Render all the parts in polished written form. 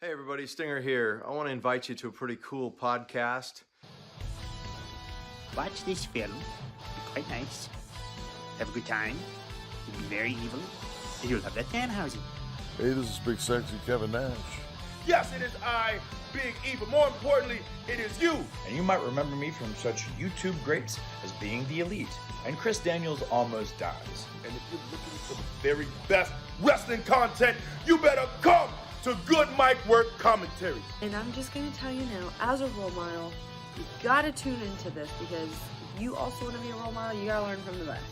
Hey everybody, Stinger here. I want to invite you to a pretty cool podcast. Watch this film. Be quite nice. Have a good time. You'll be very evil. And you'll love that Danhausen. Hey, this is Big Sexy Kevin Nash. Yes, it is I, Big E, but more importantly, it is you. And you might remember me from such YouTube greats as Being the Elite and Chris Daniels Almost Dies. And if you're looking for the very best wrestling content, you better come to Good Mic Work Commentary. And I'm just going to tell you now, as a role model, you got to tune into this because if you also want to be a role model, you got to learn from the best.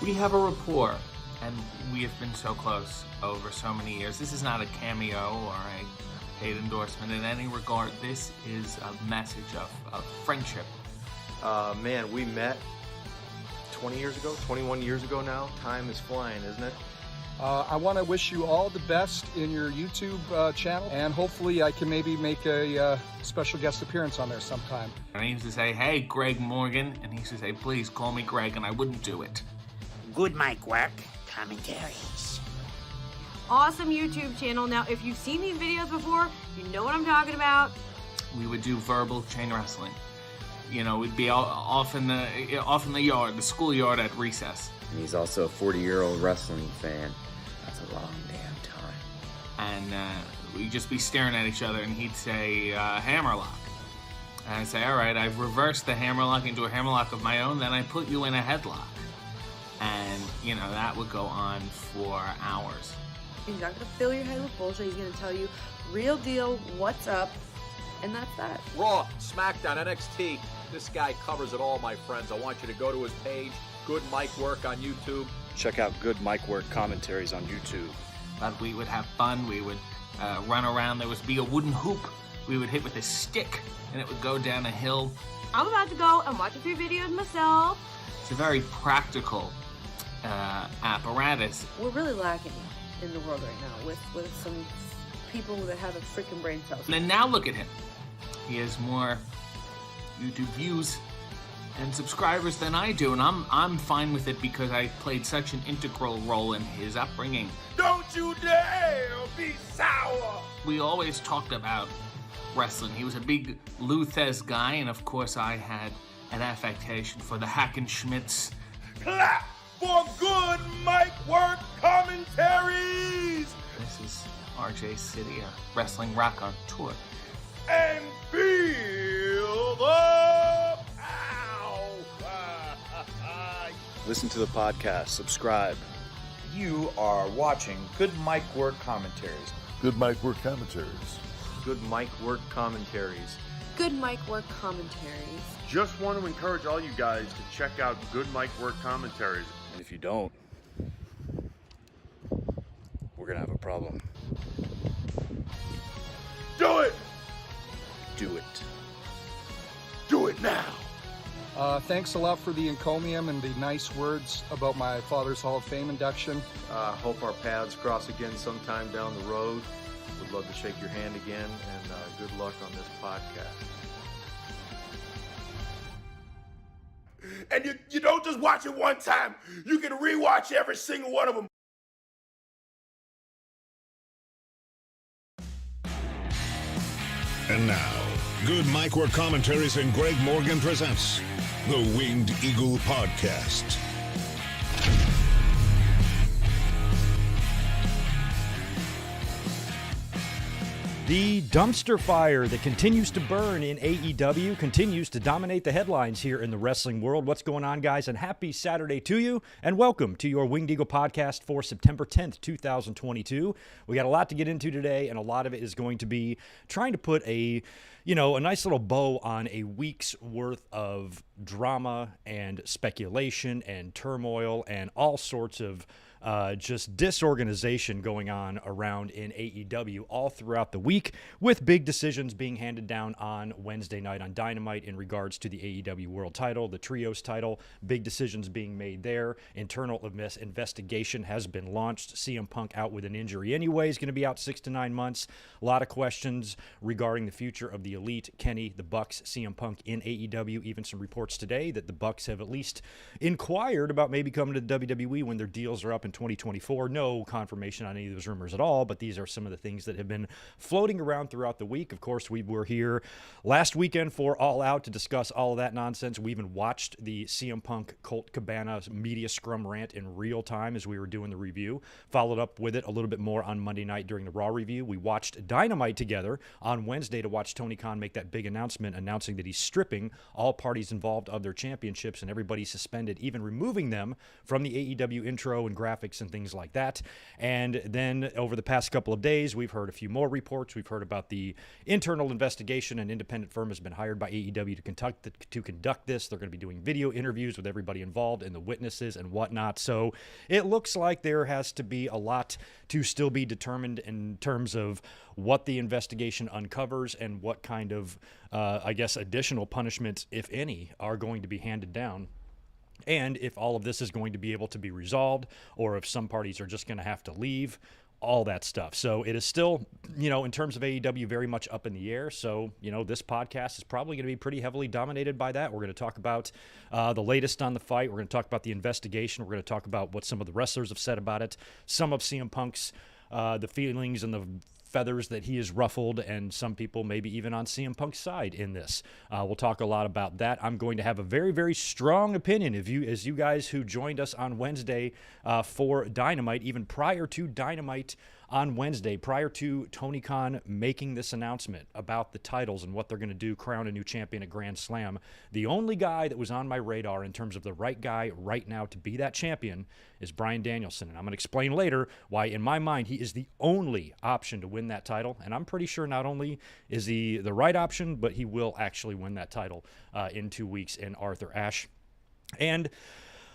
We have a rapport, and we have been so close over so many years. This is not a cameo or a paid endorsement in any regard. This is a message of friendship. Man, we met 20 years ago, 21 years ago now. Time is flying, isn't it? I want to wish you all the best in your YouTube channel, and hopefully I can maybe make a special guest appearance on there sometime. And he used to say, "Hey, Greg Morgan," and he used to say, "Please call me Greg," and I wouldn't do it. Good Mic Work Commentaries. Awesome YouTube channel. Now, if you've seen these videos before, you know what I'm talking about. We would do verbal chain wrestling. You know, we'd be off in the yard, the schoolyard at recess. And he's also a 40-year-old wrestling fan. That's a long damn time. And we'd just be staring at each other, and he'd say, hammerlock. And I'd say, all right, I've reversed the hammerlock into a hammerlock of my own, then I put you in a headlock. And, you know, that would go on for hours. He's not going to fill your head with bullshit. He's going to tell you real deal, what's up, and that's that. Raw, SmackDown, NXT. This guy covers it all, my friends. I want you to go to his page, Good Mic Work on YouTube. Check out Good Mic Work Commentaries on YouTube. But we would have fun. We would run around. There would be a wooden hoop we would hit with a stick, and it would go down a hill. I'm about to go and watch a few videos myself. It's a very practical apparatus. We're really lacking in the world right now with some people that have a freaking brain cell. And now look at him. He has more YouTube views and subscribers than I do, and I'm fine with it because I played such an integral role in his upbringing. Don't you dare be sour. We always talked about wrestling. He was a big Lou Thez guy, and of course I had an affectation for the Hackenschmidts. Clap for Good Mic Work Commentaries. This is RJ City, a wrestling rock on tour. And feel the pow. Listen to the podcast. Subscribe. You are watching Good Mic Work Commentaries. Good Mic Work Commentaries. Good Mic Work Commentaries. Good Mic Work Commentaries. Just want to encourage all you guys to check out Good Mic Work Commentaries. And if you don't, we're going to have a problem. Do it! Do it. Do it now! Thanks a lot for the encomium and the nice words about my father's Hall of Fame induction. Hope our paths cross again sometime down the road. Would love to shake your hand again, and good luck on this podcast. And you don't just watch it one time. You can rewatch every single one of them. And now, Good Mic Work Commentaries and Greg Morgan presents the Winged Eagle Podcast. The dumpster fire that continues to burn in AEW continues to dominate the headlines here in the wrestling world. What's going on, guys? And happy Saturday to you, and welcome to your Winged Eagle podcast for September 10th, 2022. We got a lot to get into today, and a lot of it is going to be trying to put a nice little bow on a week's worth of drama and speculation and turmoil and all sorts of just disorganization going on around in AEW all throughout the week, with big decisions being handed down on Wednesday night on Dynamite in regards to the AEW World title, the Trios title, big decisions being made there. Internal investigation has been launched. CM Punk out with an injury anyway, is going to be out 6 to 9 months. A lot of questions regarding the future of the Elite, Kenny, the Bucks, CM Punk in AEW. Even some reports today that the Bucks have at least inquired about maybe coming to the WWE when their deals are up in 2024. No confirmation on any of those rumors at all, but these are some of the things that have been floating around throughout the week. Of course, we were here last weekend for All Out to discuss all of that nonsense. We even watched the CM Punk Colt Cabana media scrum rant in real time as we were doing the review. Followed up with it a little bit more on Monday night during the Raw review. We watched Dynamite together on Wednesday to watch Tony Khan make that big announcement announcing that he's stripping all parties involved of their championships and everybody suspended, even removing them from the AEW intro and graphics and things like that. And then over the past couple of days, we've heard a few more reports. We've heard about the internal investigation. An independent firm has been hired by AEW to conduct this. They're going to be doing video interviews with everybody involved and the witnesses and whatnot. So it looks like there has to be a lot to still be determined in terms of what the investigation uncovers and what kind of, additional punishments, if any, are going to be handed down. And if all of this is going to be able to be resolved, or if some parties are just going to have to leave, all that stuff. So it is still, in terms of AEW, very much up in the air. So, this podcast is probably going to be pretty heavily dominated by that. We're going to talk about the latest on the fight. We're going to talk about the investigation. We're going to talk about what some of the wrestlers have said about it, some of CM Punk's, the feelings and the feathers that he has ruffled, and some people maybe even on CM Punk's side in this. We'll talk a lot about that. I'm going to have a very, very strong opinion as you guys who joined us on Wednesday for Dynamite, even prior to Dynamite on Wednesday, prior to Tony Khan making this announcement about the titles and what they're going to do, crown a new champion at Grand Slam. The only guy that was on my radar in terms of the right guy right now to be that champion is Brian Danielson. And I'm going to explain later why, in my mind, he is the only option to win that title. And I'm pretty sure not only is he the right option, but he will actually win that title in 2 weeks in Arthur Ashe. And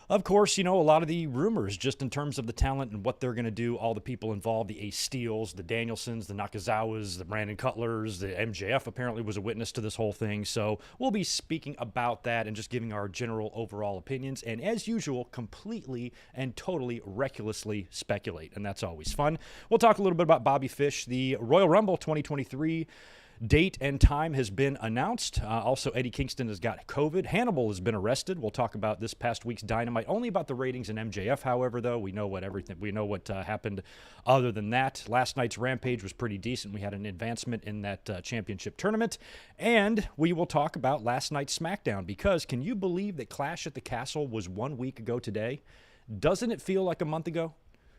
of course, a lot of the rumors just in terms of the talent and what they're going to do, all the people involved, the Ace Steels, the Danielsons, the Nakazawas, the Brandon Cutlers, the MJF apparently was a witness to this whole thing. So we'll be speaking about that and just giving our general overall opinions. And as usual, completely and totally recklessly speculate. And that's always fun. We'll talk a little bit about Bobby Fish. The Royal Rumble 2023 date and time has been announced. Also, Eddie Kingston has got COVID. Hannibal has been arrested. We'll talk about this past week's Dynamite. Only about the ratings in MJF, however, though. We know what happened other than that. Last night's Rampage was pretty decent. We had an advancement in that championship tournament. And we will talk about last night's SmackDown, because can you believe that Clash at the Castle was 1 week ago today? Doesn't it feel like a month ago?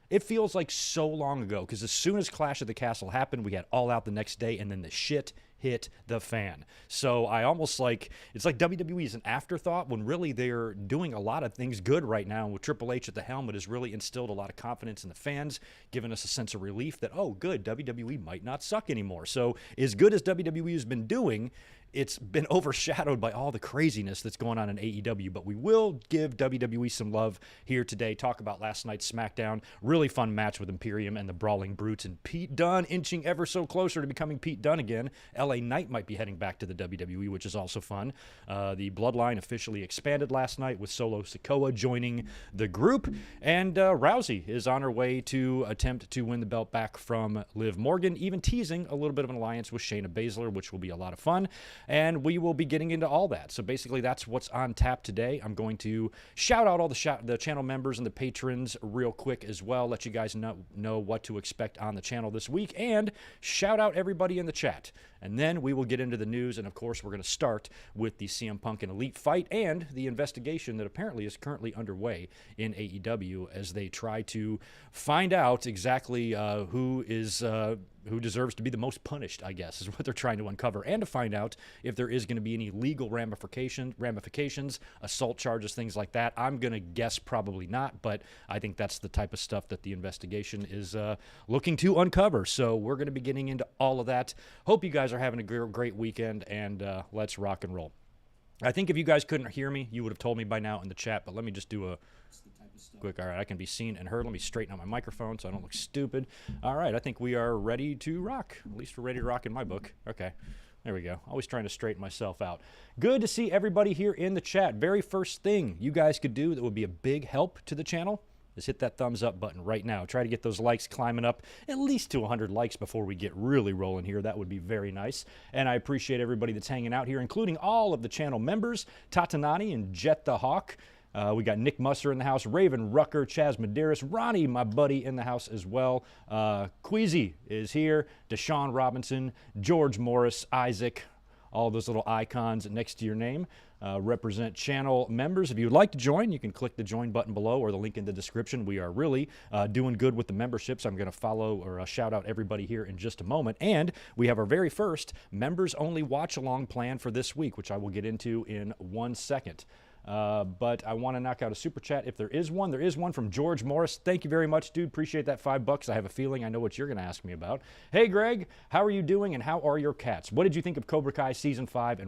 It feels like so long ago, because as soon as Clash at the Castle happened, we had All Out the next day, and then the shit hit the fan. So I almost it's like WWE is an afterthought when really they're doing a lot of things good right now. And with Triple H at the helm, it has really instilled a lot of confidence in the fans, giving us a sense of relief that, oh, good, WWE might not suck anymore. So as good as WWE has been doing, it's been overshadowed by all the craziness that's going on in AEW, but we will give WWE some love here today. Talk about last night's SmackDown. Really fun match with Imperium and the Brawling Brutes, and Pete Dunne inching ever so closer to becoming Pete Dunne again. LA Knight might be heading back to the WWE, which is also fun. The Bloodline officially expanded last night with Solo Sikoa joining the group, and Rousey is on her way to attempt to win the belt back from Liv Morgan, even teasing a little bit of an alliance with Shayna Baszler, which will be a lot of fun. And we will be getting into all that. So basically, that's what's on tap today. I'm going to shout out all the channel members and the patrons real quick as well, let you guys know what to expect on the channel this week, and shout out everybody in the chat. And then we will get into the news, and of course, we're going to start with the CM Punk and Elite fight and the investigation that apparently is currently underway in AEW as they try to find out exactly who deserves to be the most punished, I guess, is what they're trying to uncover, and to find out if there is going to be any legal ramifications, assault charges, things like that. I'm going to guess probably not, but I think that's the type of stuff that the investigation is looking to uncover. So we're going to be getting into all of that. Hope you guys are having a great weekend, and let's rock and roll. I think if you guys couldn't hear me, you would have told me by now in the chat, but let me just do a quick. All right, I can be seen and heard. Let me straighten out my microphone so I don't look stupid. All right, I think we are ready to rock. At least we're ready to rock in my book. Okay, there we go. Always trying to straighten myself out. Good to see everybody here in the chat. Very first thing you guys could do that would be a big help to the channel is hit that thumbs up button right now. Try to get those likes climbing up at least to 100 likes before we get really rolling here. That would be very nice. And I appreciate everybody that's hanging out here, including all of the channel members, Tatanani and Jet the Hawk. We got Nick Musser in the house, Raven Rucker, Chaz Medeiros, Ronnie, my buddy, in the house as well. Queasy is here, Deshaun Robinson, George Morris, Isaac, all those little icons next to your name. Represent channel members. If you would like to join, you can click the join button below or the link in the description. We are really doing good with the memberships. I'm going to follow or shout out everybody here in just a moment. And we have our very first members-only watch-along plan for this week, which I will get into in 1 second. But I want to knock out a super chat if there is one. There is one from George Morris. Thank you very much, dude. Appreciate that $5. I have a feeling I know what you're going to ask me about. Hey, Greg, how are you doing and how are your cats? What did you think of Cobra Kai Season 5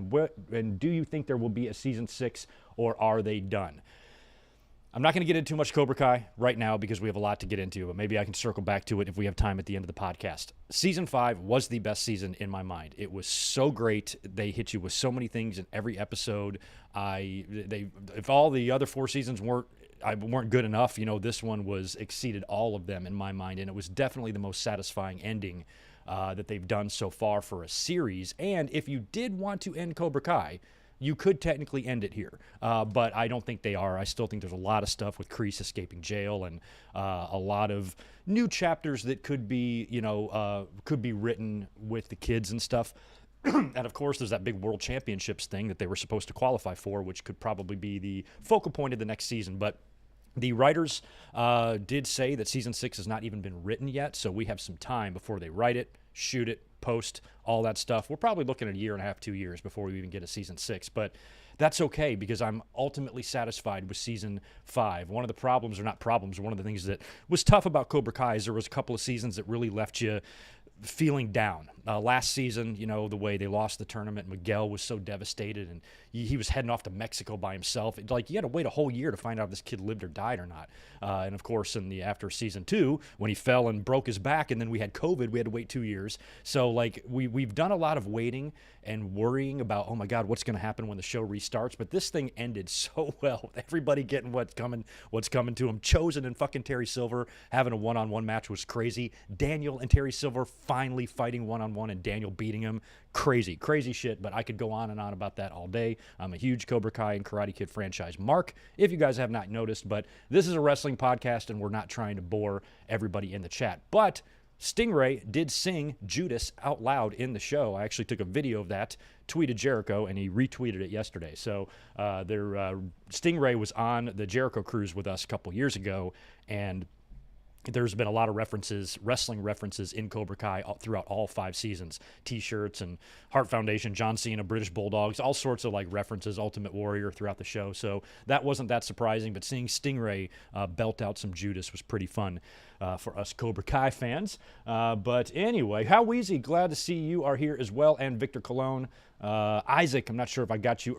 and do you think there will be a Season 6 or are they done? I'm not going to get into too much Cobra Kai right now because we have a lot to get into, but maybe I can circle back to it if we have time at the end of the podcast. Season 5 was the best season in my mind. It was so great. They hit you with so many things in every episode. If all the other 4 seasons weren't good enough, this one exceeded all of them in my mind, and it was definitely the most satisfying ending that they've done so far for a series. And if you did want to end Cobra Kai, you could technically end it here, but I don't think they are. I still think there's a lot of stuff with Kreese escaping jail and a lot of new chapters that could be written with the kids and stuff. And, of course, there's that big World Championships thing that they were supposed to qualify for, which could probably be the focal point of the next season. But the writers did say that Season 6 has not even been written yet, so we have some time before they write it, shoot it, post, all that stuff. We're probably looking at 1.5 years, 2 years before we even get a Season 6, but that's okay because I'm ultimately satisfied with Season 5. One of the problems, or not problems, one of the things that was tough about Cobra Kai is there was a couple of seasons that really left you feeling down. Last season, the way they lost the tournament, Miguel was so devastated, and he was heading off to Mexico by himself. You had to wait a whole year to find out if this kid lived or died or not. And of course, after season 2, when he fell and broke his back, and then we had COVID, we had to wait 2 years. So we've done a lot of waiting and worrying about, oh my God, what's going to happen when the show restarts? But this thing ended so well with everybody getting what's coming to them. Chosen and fucking Terry Silver having a one-on-one match was crazy. Daniel and Terry Silver finally fighting one-on-one and Daniel beating him. Crazy shit, but I could go on and on about that all day. I'm a huge Cobra Kai and Karate Kid franchise mark, if you guys have not noticed, but this is a wrestling podcast and we're not trying to bore everybody in the chat. But Stingray did sing Judas out loud in the show. I actually took a video of that, tweeted Jericho, and he retweeted it yesterday. So Stingray was on the Jericho cruise with us a couple years ago, and there's been a lot of wrestling references in Cobra Kai throughout all 5 seasons. T-shirts and Heart Foundation, John Cena, British Bulldogs, all sorts of references, Ultimate Warrior throughout the show. So that wasn't that surprising, but seeing Stingray belt out some Judas was pretty fun for us Cobra Kai fans. But anyway, how Weezy, glad to see you are here as well, and Victor Colon. Isaac, I'm not sure if I got you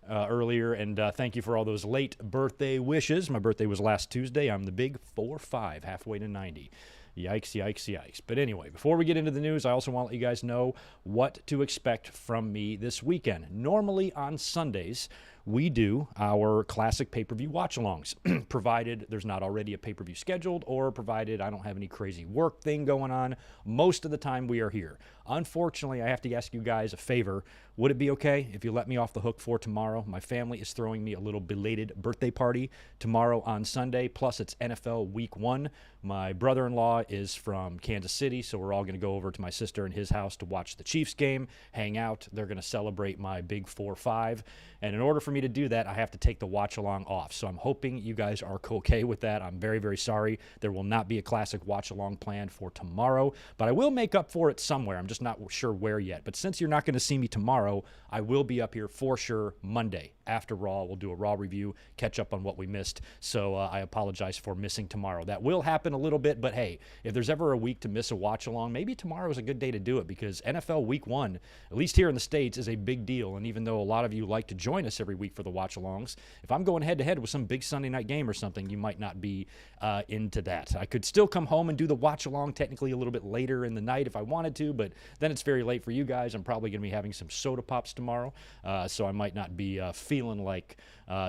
earlier, and thank you for all those late birthday wishes. My birthday was last Tuesday. I'm the big 4'5", halfway to 90. Yikes. But anyway, before we get into the news, I also want to let you guys know what to expect from me this weekend. Normally on Sundays, we do our classic pay-per-view watch-alongs, provided there's not already a pay-per-view scheduled or provided I don't have any crazy work thing going on. Most of the time we are here. Unfortunately, I have to ask you guys a favor. Would it be okay if you let me off the hook for tomorrow? My family is throwing me a little belated birthday party tomorrow on Sunday, plus it's NFL Week 1. My brother-in-law is from Kansas City, so we're all going to go over to my sister and his house to watch the Chiefs game, hang out. They're going to celebrate my big 4-5. And in order for me to do that, I have to take the watch-along off. So I'm hoping you guys are okay with that. I'm very, very sorry. There will not be a classic watch-along planned for tomorrow, but I will make up for it somewhere. I'm just not sure where yet. But since you're not going to see me tomorrow, I will be up here for sure Monday after Raw. We'll do a Raw review, catch up on what we missed. So I apologize for missing tomorrow. That will happen a little bit, but hey, if there's ever a week to miss a watch-along, maybe tomorrow is a good day to do it because NFL Week 1, at least here in the States, is a big deal. And even though a lot of you like to join us every week for the watch-alongs, if I'm going head-to-head with some big Sunday night game or something, you might not be into that. I could still come home and do the watch-along technically a little bit later in the night if I wanted to, but then it's very late for you guys. I'm probably going to be having some soda pops tomorrow, so I might not be feeling feeling like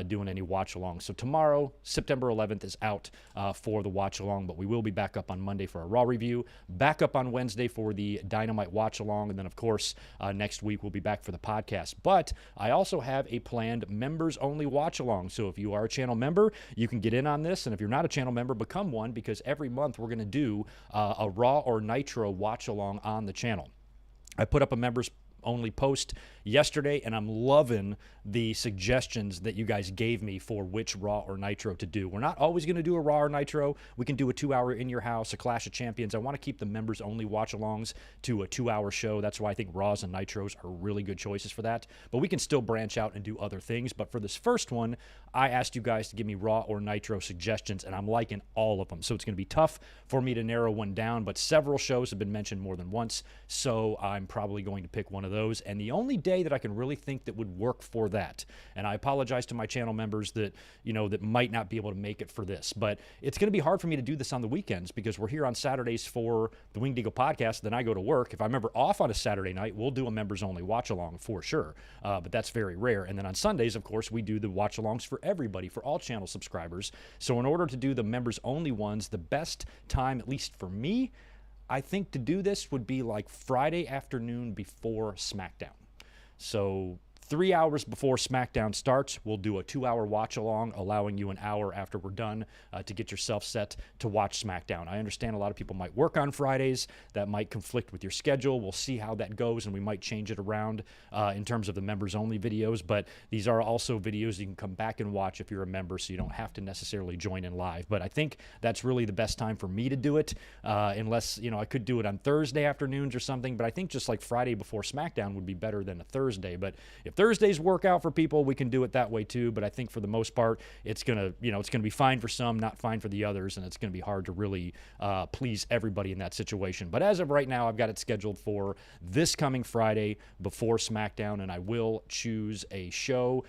doing any watch-along. So tomorrow, September 11th, is out for the watch-along, but we will be back up on Monday for a Raw review, back up on Wednesday for the Dynamite watch-along, and then, of course, next week we'll be back for the podcast. But I also have a planned members-only watch-along, so if you are a channel member, you can get in on this, and if you're not a channel member, become one, because every month we're going to do a Raw or Nitro watch-along on the channel. I put up a members-only post yesterday, and I'm loving the suggestions that you guys gave me for which Raw or Nitro to do. We're not always going to do a Raw or Nitro. We can do a 2-hour in your house, a Clash of Champions. I want to keep the members only watch-alongs to a 2-hour show. That's why I think Raws and Nitros are really good choices for that. But we can still branch out and do other things. But for this first one, I asked you guys to give me Raw or Nitro suggestions, and I'm liking all of them. So it's going to be tough for me to narrow one down, but several shows have been mentioned more than once, so I'm probably going to pick one of those. And the only day that I can really think that would work for that, and I apologize to my channel members that, that might not be able to make it for this, but it's going to be hard for me to do this on the weekends because we're here on Saturdays for the Winged Eagle podcast, then I go to work. If I remember off on a Saturday night, we'll do a members-only watch-along for sure, but that's very rare. And then on Sundays, of course, we do the watch-alongs for everybody, for all channel subscribers. So in order to do the members-only ones, the best time, at least for me, I think to do this would be like Friday afternoon before SmackDown. So 3 hours before SmackDown starts, we'll do a 2-hour watch-along, allowing you an hour after we're done to get yourself set to watch SmackDown. I understand a lot of people might work on Fridays. That might conflict with your schedule. We'll see how that goes, and we might change it around in terms of the members-only videos. But these are also videos you can come back and watch if you're a member, so you don't have to necessarily join in live. But I think that's really the best time for me to do it, unless, I could do it on Thursday afternoons or something. But I think just like Friday before SmackDown would be better than a Thursday. But if Thursdays work out for people, we can do it that way too. But I think for the most part, it's gonna be fine for some, not fine for the others, and it's gonna be hard to really please everybody in that situation. But as of right now, I've got it scheduled for this coming Friday before SmackDown, and I will choose a show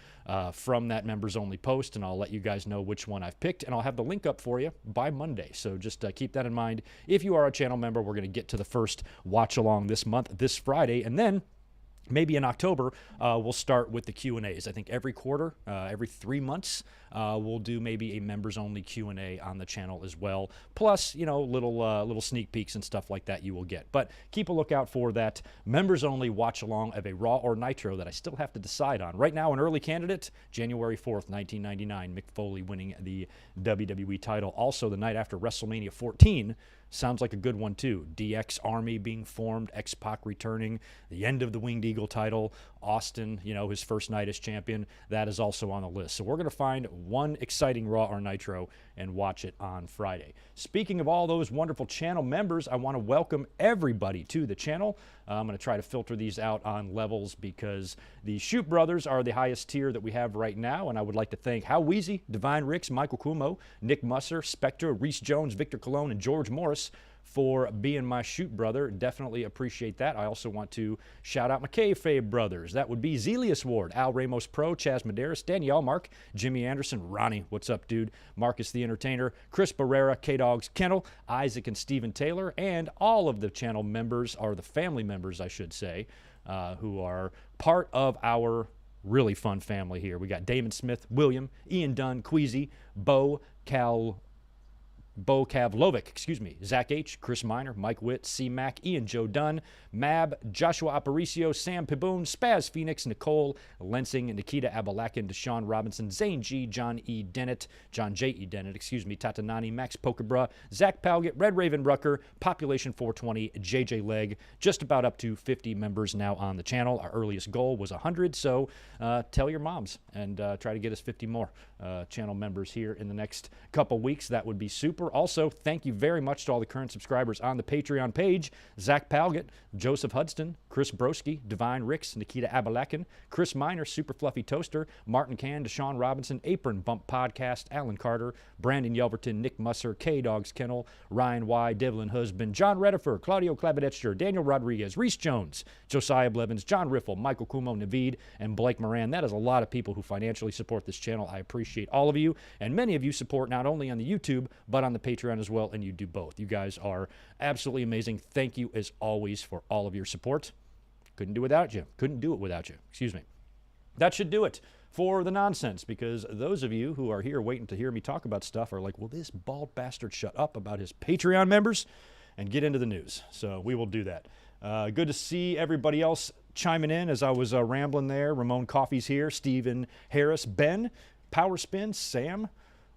from that members-only post, and I'll let you guys know which one I've picked, and I'll have the link up for you by Monday. So just keep that in mind. If you are a channel member, we're gonna get to the first watch-along this month, this Friday, and then maybe in October, we'll start with the Q&As. I think every quarter, every 3 months, we'll do maybe a members-only Q&A on the channel as well. Plus, little sneak peeks and stuff like that you will get. But keep a lookout for that members-only watch-along of a Raw or Nitro that I still have to decide on. Right now, an early candidate, January 4th, 1999, Mick Foley winning the WWE title. Also, the night after WrestleMania 14, sounds like a good one too. DX Army being formed, X-Pac returning, the end of the Winged Eagle title, Austin, his first night as champion. That is also on the list. So we're going to find one exciting Raw or Nitro and watch it on Friday. Speaking of all those wonderful channel members, I want to welcome everybody to the channel. I'm going to try to filter these out on levels because the Shoot Brothers are the highest tier that we have right now, and I would like to thank How Weezy, Divine Ricks, Michael Kumo, Nick Musser, Spectre, Reese Jones, Victor Colon, and George Morris for being my Shoot Brother. Definitely appreciate that. I also want to shout out my Kayfabe brothers. That would be Zelius Ward, Al Ramos Pro, Chaz Medeiros, Danielle Mark, Jimmy Anderson, Ronnie, what's up, dude? Marcus the Entertainer, Chris Barrera, K-Dogs Kennel, Isaac and Steven Taylor, and all of the channel members, or the family members, I should say, who are part of our really fun family here. We got Damon Smith, William, Ian Dunn, Queasy, Bo Kavlovic, Zach H., Chris Miner, Mike Witt, C. Mac, Ian Joe Dunn, Mab, Joshua Aparicio, Sam Piboon, Spaz Phoenix, Nicole Lensing, Nikita Abalakin, Deshaun Robinson, Zane G., John J.E. Dennett, Tatanani, Max Pokerbra, Zach Palgett, Red Raven Rucker, Population 420, JJ Leg, just about up to 50 members now on the channel. Our earliest goal was 100, so tell your moms and try to get us 50 more channel members here in the next couple weeks. That would be super. Also, thank you very much to all the current subscribers on the Patreon page. Zach Palgett, Joseph Hudson, Chris Broski, Divine Ricks, Nikita Abalakin, Chris Miner, Super Fluffy Toaster, Martin Can, Deshaun Robinson, Apron Bump Podcast, Alan Carter, Brandon Yelverton, Nick Musser, K-Dogs Kennel, Ryan Y, Devlin Husband, John Redifer, Claudio Clavedetcher, Daniel Rodriguez, Reese Jones, Josiah Blevins, John Riffle, Michael Kumo, Naveed, and Blake Moran. That is a lot of people who financially support this channel. I appreciate all of you, and many of you support not only on the YouTube, but on the Patreon as well, and you do both. You guys are absolutely amazing. Thank you, as always, for all of your support. Couldn't do it without you. That should do it. for the nonsense, because those of you who are here waiting to hear me talk about stuff are like, will this bald bastard shut up about his Patreon members and get into the news? So we will do that. Good to see everybody else chiming in as I was rambling there. Ramon Coffey's here, Stephen Harris, Ben, Power Spin, Sam,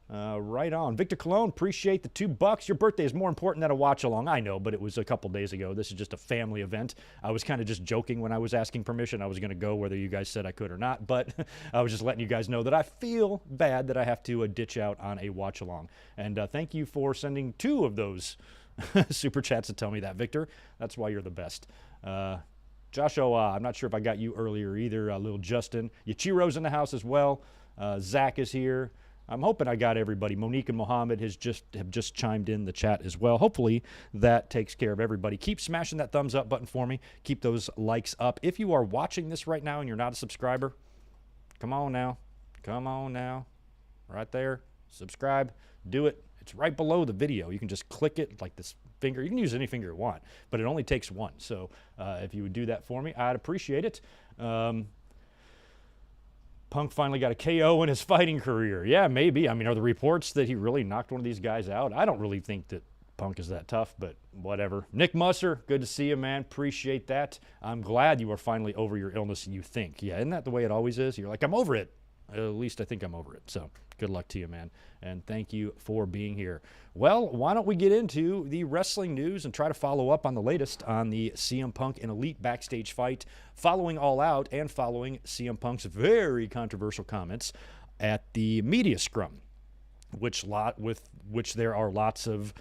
right on. Victor Cologne, appreciate the $2. Your birthday is more important than a watch along. I know, but it was a couple days ago. This is just a family event. I was kind of just joking when I was asking permission. I was going to go whether you guys said I could or not, but I was just letting you guys know that I feel bad that I have to ditch out on a watch along. And thank you for sending 2 of those super chats to tell me that, Victor. That's why you're the best. Josh Oa, I'm not sure if I got you earlier either. Little Justin. Yachiro's in the house as well. Zach is here. I'm hoping I got everybody. Monique and Mohammed have just chimed in the chat as well. Hopefully that takes care of everybody. Keep smashing that thumbs up button for me. Keep those likes up. If you are watching this right now and you're not a subscriber, come on now. Come on now. Right there. Subscribe. Do it. It's right below the video. You can just click it like this finger. You can use any finger you want, but it only takes one. So if you would do that for me, I'd appreciate it. Punk finally got a KO in his fighting career. Yeah, maybe. I mean, are the reports that he really knocked one of these guys out? I don't really think that Punk is that tough, but whatever. Nick Musser, good to see you, man. Appreciate that. I'm glad you are finally over your illness, you think. Yeah, isn't that the way it always is? You're like, I'm over it. At least I think I'm over it. So good luck to you, man. And thank you for being here. Well, why don't we get into the wrestling news and try to follow up on the latest on the CM Punk and Elite backstage fight, following All Out and following CM Punk's very controversial comments at the media scrum, with which there are lots of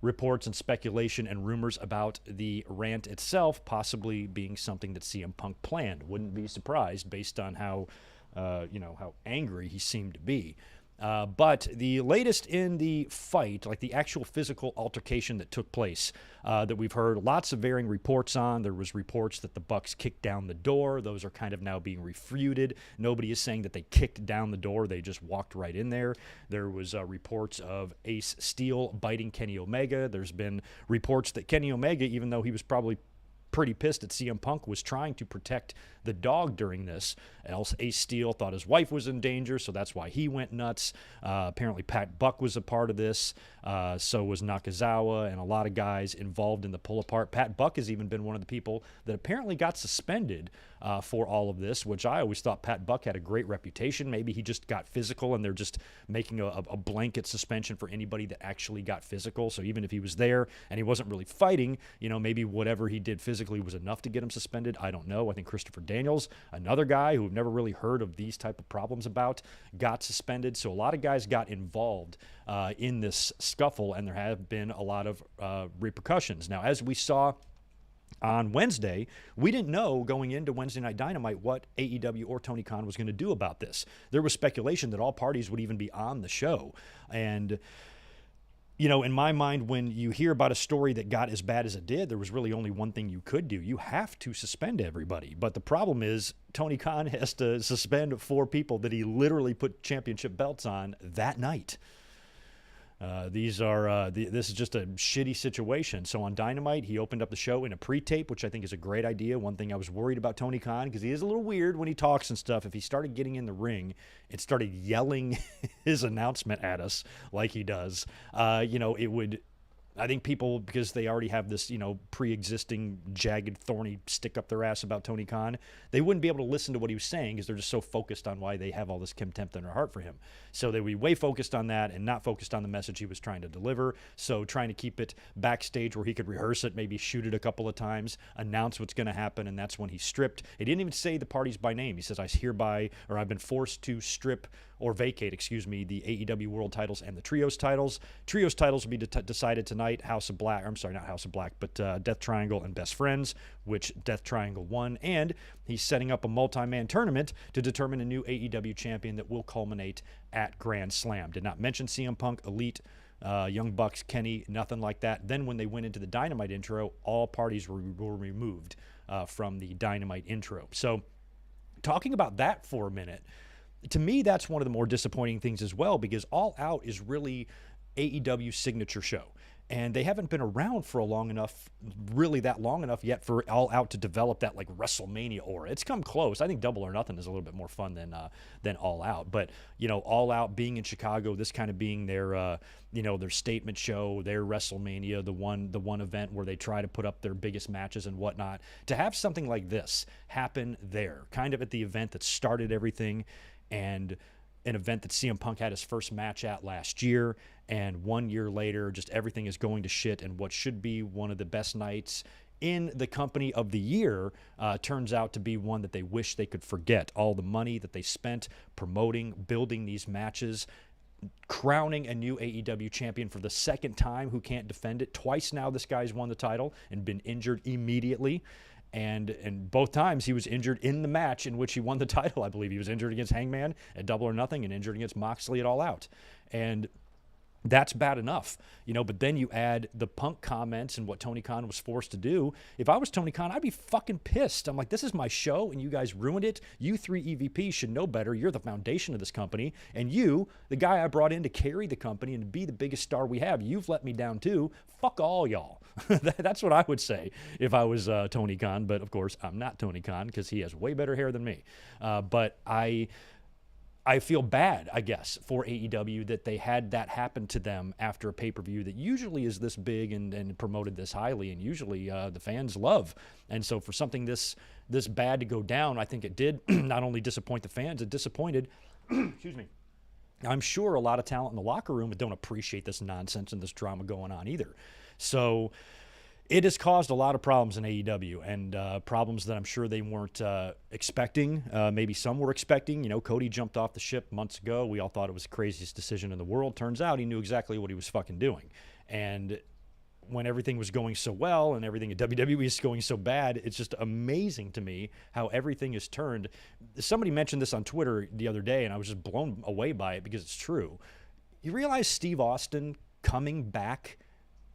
reports and speculation and rumors about the rant itself possibly being something that CM Punk planned. Wouldn't be surprised based on how how angry he seemed to be. But the latest in the fight, like the actual physical altercation that took place, that we've heard lots of varying reports on. There was reports that the Bucks kicked down the door. Those are kind of now being refuted. Nobody is saying that they kicked down the door. They just walked right in there. There was reports of Ace Steel biting Kenny Omega. There's been reports that Kenny Omega, even though he was probably pretty pissed at CM Punk, was trying to protect the dog during this. Else Ace Steel thought his wife was in danger, so that's why he went nuts. Apparently Pat Buck was a part of this. So was Nakazawa and a lot of guys involved in the pull-apart. Pat Buck has even been one of the people that apparently got suspended for all of this, which I always thought Pat Buck had a great reputation. Maybe he just got physical and they're just making a blanket suspension for anybody that actually got physical. So even if he was there and he wasn't really fighting, maybe whatever he did physically was enough to get him suspended. I don't know. I think Christopher Daniels, another guy who we've never really heard of these type of problems about, got suspended. So a lot of guys got involved in this scuffle, and there have been a lot of repercussions. Now, as we saw on Wednesday, we didn't know going into Wednesday Night Dynamite what AEW or Tony Khan was going to do about this. There was speculation that all parties would even be on the show. And in my mind, when you hear about a story that got as bad as it did, there was really only one thing you could do. You have to suspend everybody. But the problem is Tony Khan has to suspend 4 people that he literally put championship belts on that night. This is just a shitty situation. So on Dynamite, he opened up the show in a pre-tape, which I think is a great idea. One thing I was worried about Tony Khan, because he is a little weird when he talks and stuff. If he started getting in the ring and started yelling his announcement at us like he does, it would... I think people, because they already have this, pre-existing jagged, thorny stick up their ass about Tony Khan, they wouldn't be able to listen to what he was saying because they're just so focused on why they have all this contempt in their heart for him. So they would be way focused on that and not focused on the message he was trying to deliver. So trying to keep it backstage where he could rehearse it, maybe shoot it a couple of times, announce what's going to happen, and that's when he stripped. He didn't even say the parties by name. He says, I've been forced to strip or vacate, the AEW World titles and the Trios titles. Trios titles will be decided tonight. Not House of Black, but Death Triangle and Best Friends, which Death Triangle won. And he's setting up a multi-man tournament to determine a new AEW champion that will culminate at Grand Slam. Did not mention CM Punk, Elite, Young Bucks, Kenny, nothing like that. Then when they went into the Dynamite intro, all parties were removed from the Dynamite intro. So talking about that for a minute, to me, that's one of the more disappointing things as well, because All Out is really AEW's signature show. And they haven't been around for really that long enough yet for All Out to develop that like WrestleMania aura. It's come close. I think Double or Nothing is a little bit more fun than All Out. But, you know, All Out being in Chicago, this kind of being their, their statement show, their WrestleMania, the one event where they try to put up their biggest matches and whatnot. To have something like this happen there, kind of at the event that started everything, and an event that CM Punk had his first match at last year, and 1 year later, just everything is going to shit, and what should be one of the best nights in the company of the year turns out to be one that they wish they could forget. All the money that they spent promoting, building these matches, crowning a new AEW champion for the second time who can't defend it. Twice now this guy's won the title and been injured immediately. And both times he was injured in the match in which he won the title. I believe he was injured against Hangman at Double or Nothing and injured against Moxley at All Out. And that's bad enough, but then you add the Punk comments and what Tony Khan was forced to do. If I was Tony Khan, I'd be fucking pissed. I'm like, this is my show and you guys ruined it. You three EVPs should know better. You're the foundation of this company. And you, the guy I brought in to carry the company and to be the biggest star we have, you've let me down too. Fuck all y'all. That's what I would say if I was Tony Khan. But of course, I'm not Tony Khan because he has way better hair than me. But I feel bad, I guess, for AEW that they had that happen to them after a pay-per-view that usually is this big and promoted this highly, and usually the fans love. And so for something this bad to go down, I think it did not only disappoint the fans, it disappointed, excuse me, I'm sure a lot of talent in the locker room that don't appreciate this nonsense and this drama going on either. So it has caused a lot of problems in AEW, and problems that I'm sure they weren't expecting. Maybe some were expecting. Cody jumped off the ship months ago. We all thought it was the craziest decision in the world. Turns out he knew exactly what he was fucking doing. And when everything was going so well and everything at WWE is going so bad, it's just amazing to me how everything is turned. Somebody mentioned this on Twitter the other day, and I was just blown away by it because it's true. You realize Steve Austin coming back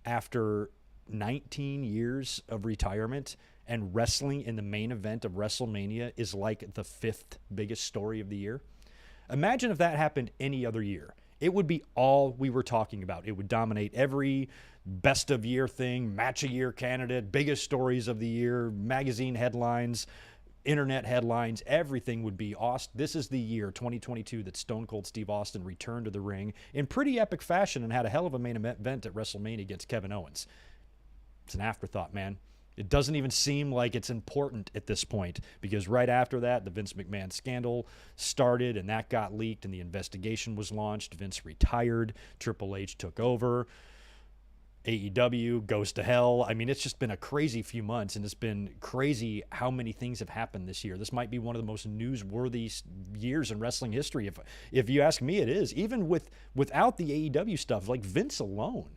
after 19 years of retirement and wrestling in the main event of WrestleMania is like the 5th biggest story of the year? Imagine if that happened any other year. It would be all we were talking about. It would dominate every best of year thing, match of year candidate, biggest stories of the year, magazine headlines, internet headlines. Everything would be Austin. This is the year 2022 that Stone Cold Steve Austin returned to the ring in pretty epic fashion and had a hell of a main event at WrestleMania against Kevin Owens. It's an afterthought, man. It doesn't even seem like it's important at this point, because right after that, the Vince McMahon scandal started and that got leaked and the investigation was launched. Vince retired. Triple H took over. AEW goes to hell. I mean, it's just been a crazy few months, and it's been crazy how many things have happened this year. This might be one of the most newsworthy years in wrestling history. If you ask me, it is. Even without the AEW stuff, like Vince alone,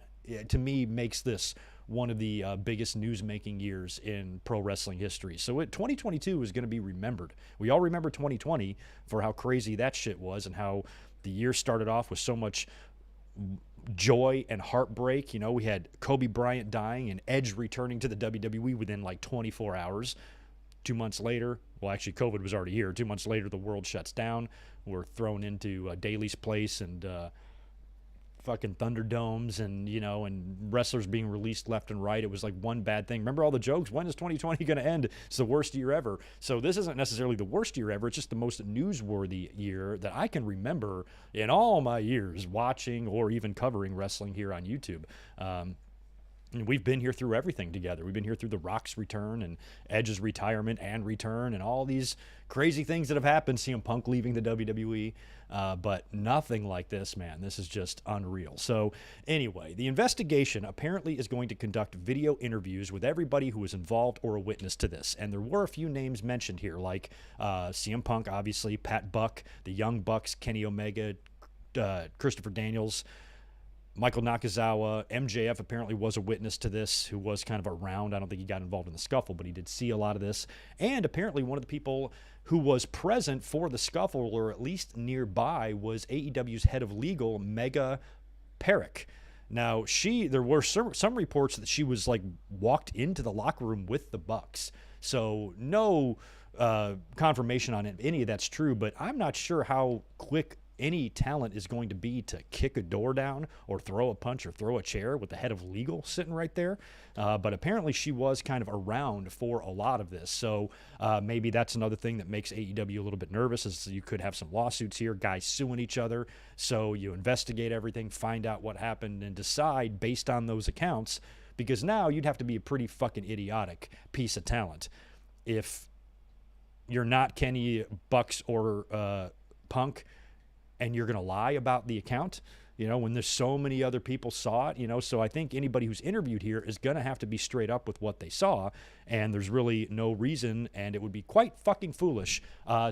to me, makes this one of the biggest news-making years in pro wrestling history. So 2022 is going to be remembered. We all remember 2020 for how crazy that shit was and how the year started off with so much joy and heartbreak. We had Kobe Bryant dying and Edge returning to the WWE within like 24 hours. 2 months later, well, actually, COVID was already here. 2 months later, the world shuts down. We're thrown into Daly's place and fucking Thunderdomes and wrestlers being released left and right. It was like one bad thing. Remember all the jokes? When is 2020 going to end? It's the worst year ever. So this isn't necessarily the worst year ever. It's just the most newsworthy year that I can remember in all my years watching or even covering wrestling here on YouTube. And we've been here through everything together. We've been here through The Rock's return and Edge's retirement and return and all these crazy things that have happened. CM Punk leaving the WWE. But nothing like this, man. This is just unreal. So anyway, the investigation apparently is going to conduct video interviews with everybody who was involved or a witness to this. And there were a few names mentioned here, like CM Punk, obviously, Pat Buck, the Young Bucks, Kenny Omega, Christopher Daniels, Michael Nakazawa. MJF apparently was a witness to this, who was kind of around. I don't think he got involved in the scuffle, but he did see a lot of this. And apparently one of the people who was present for the scuffle, or at least nearby, was AEW's head of legal, Mega Perrick. Now, there were some reports that she was like walked into the locker room with the Bucks. So no confirmation on any of that's true, but I'm not sure how quick any talent is going to be to kick a door down or throw a punch or throw a chair with the head of legal sitting right there. But apparently she was kind of around for a lot of this. So maybe that's another thing that makes AEW a little bit nervous, is you could have some lawsuits here, guys suing each other. So you investigate everything, find out what happened, and decide based on those accounts, because now you'd have to be a pretty fucking idiotic piece of talent if you're not Kenny, Bucks, or Punk, and you're going to lie about the account, when there's so many other people saw it, so I think anybody who's interviewed here is going to have to be straight up with what they saw, and there's really no reason, and it would be quite fucking foolish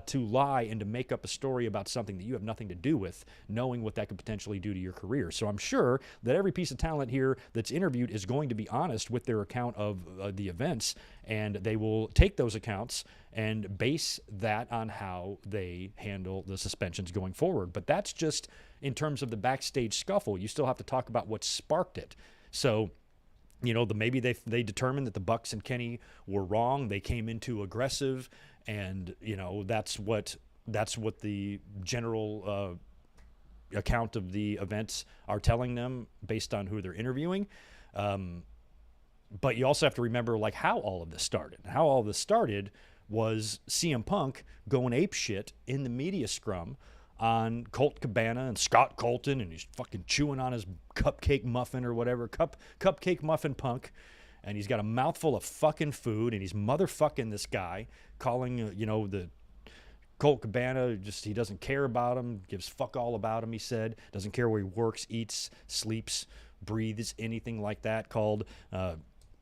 to lie and to make up a story about something that you have nothing to do with, knowing what that could potentially do to your career. So I'm sure that every piece of talent here that's interviewed is going to be honest with their account of the events, and they will take those accounts and base that on how they handle the suspensions going forward. But that's just in terms of the backstage scuffle. You still have to talk about what sparked it. So, maybe they determined that the Bucks and Kenny were wrong. They came in too aggressive, and that's what the general account of the events are telling them based on who they're interviewing. But you also have to remember how all of this started. How all of this started was CM Punk going apeshit in the media scrum on Colt Cabana and Scott Colton, and he's fucking chewing on his cupcake muffin or whatever, cupcake muffin Punk, and he's got a mouthful of fucking food, and he's motherfucking this guy, calling, the Colt Cabana, he doesn't care about him, gives fuck all about him, he said, doesn't care where he works, eats, sleeps, breathes, anything like that, called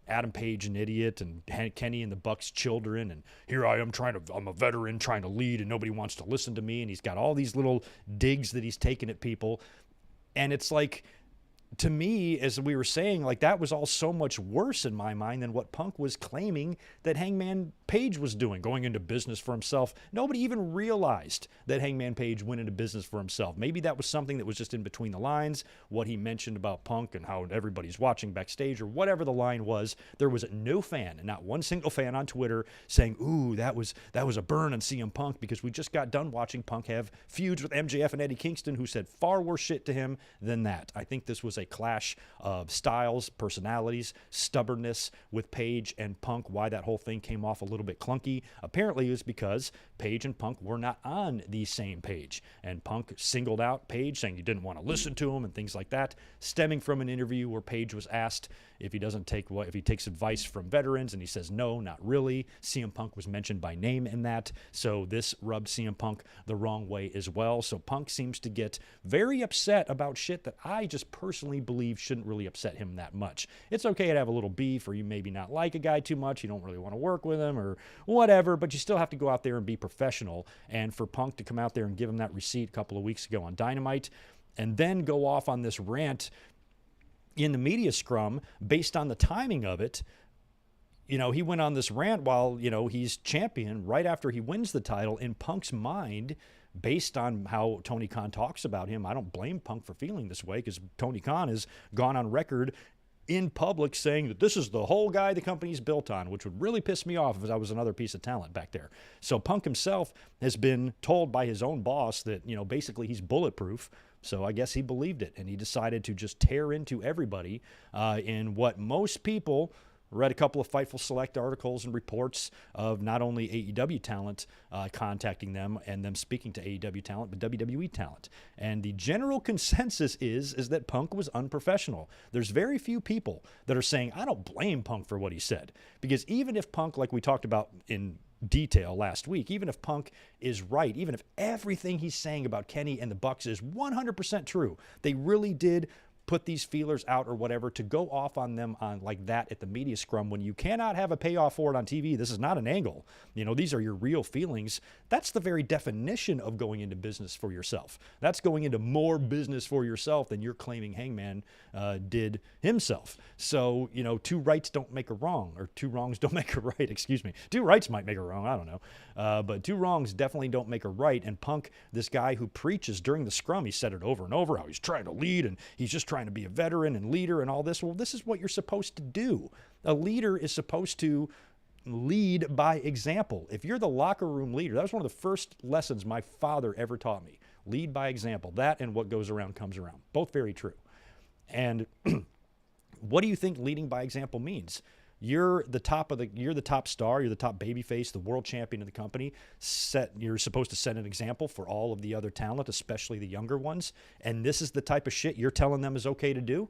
Adam Page an idiot, and Kenny and the Bucks children, and here I am I'm a veteran trying to lead, and nobody wants to listen to me, and he's got all these little digs that he's taking at people, and it's to me, as we were saying, that was all so much worse in my mind than what Punk was claiming that Hangman Page was doing, going into business for himself. Nobody even realized that Hangman Page went into business for himself. Maybe that was something that was just in between the lines, what he mentioned about Punk and how everybody's watching backstage, or whatever the line was. There was no fan, and not one single fan on Twitter saying, ooh, that was a burn on CM Punk, because we just got done watching Punk have feuds with MJF and Eddie Kingston, who said far worse shit to him than that. I think this was a clash of styles, personalities, stubbornness with Page and Punk. Why that whole thing came off a little bit clunky, apparently, is because Page and Punk were not on the same page, and Punk singled out Page, saying he didn't want to listen to him and things like that, stemming from an interview where Page was asked if he takes advice from veterans, and he says no, not really. CM Punk was mentioned by name in that, so this rubbed CM Punk the wrong way as well. So Punk seems to get very upset about shit that I just personally believe shouldn't really upset him that much. It's okay to have a little beef, or you maybe not like a guy too much, you don't really want to work with him or whatever, but you still have to go out there and be professional. And for Punk to come out there and give him that receipt a couple of weeks ago on Dynamite, and then go off on this rant in the media scrum based on the timing of it, he went on this rant while, he's champion right after he wins the title. In Punk's mind, based on how Tony Khan talks about him, I don't blame Punk for feeling this way, because Tony Khan has gone on record in public saying that this is the whole guy the company's built on, which would really piss me off if I was another piece of talent back there. So Punk himself has been told by his own boss that, basically he's bulletproof. So I guess he believed it, and he decided to just tear into everybody in what most people read a couple of Fightful Select articles and reports of not only AEW talent contacting them and them speaking to AEW talent, but WWE talent. And the general consensus is that Punk was unprofessional. There's very few people that are saying, I don't blame Punk for what he said. Because even if Punk, like we talked about in detail last week, even if Punk is right, even if everything he's saying about Kenny and the Bucks is 100% true, they really did put these feelers out or whatever, to go off on them on like that at the media scrum when you cannot have a payoff for it on TV. This is not an angle. These are your real feelings. That's the very definition of going into business for yourself. That's going into more business for yourself than you're claiming Hangman did himself. So, two rights don't make a wrong, or two wrongs don't make a right, excuse me. Two rights might make a wrong, I don't know. But two wrongs definitely don't make a right. And Punk, this guy who preaches during the scrum, he said it over and over, how he's trying to lead and he's just trying to be a veteran and leader and all this. Well, this is what you're supposed to do. A leader is supposed to lead by example. If you're the locker room leader, that was one of the first lessons my father ever taught me. Lead by example. That and what goes around comes around. Both very true. And what do you think leading by example means? You're the top star, you're the top babyface, the world champion of the company. You're supposed to set an example for all of the other talent, especially the younger ones. And this is the type of shit you're telling them is okay to do?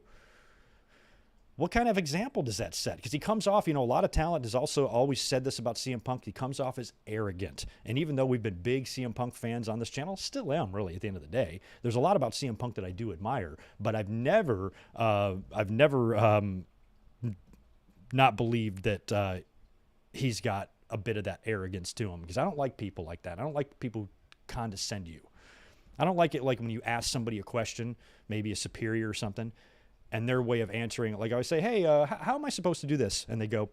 What kind of example does that set? Because he comes off, a lot of talent has also always said this about CM Punk. He comes off as arrogant. And even though we've been big CM Punk fans on this channel, still am really at the end of the day. There's a lot about CM Punk that I do admire, but I've never not believed that he's got a bit of that arrogance to him, because I don't like people like that. I don't like people who condescend you. I don't like it like when you ask somebody a question, maybe a superior or something, and their way of answering it, like I would say, hey, how am I supposed to do this? And they go,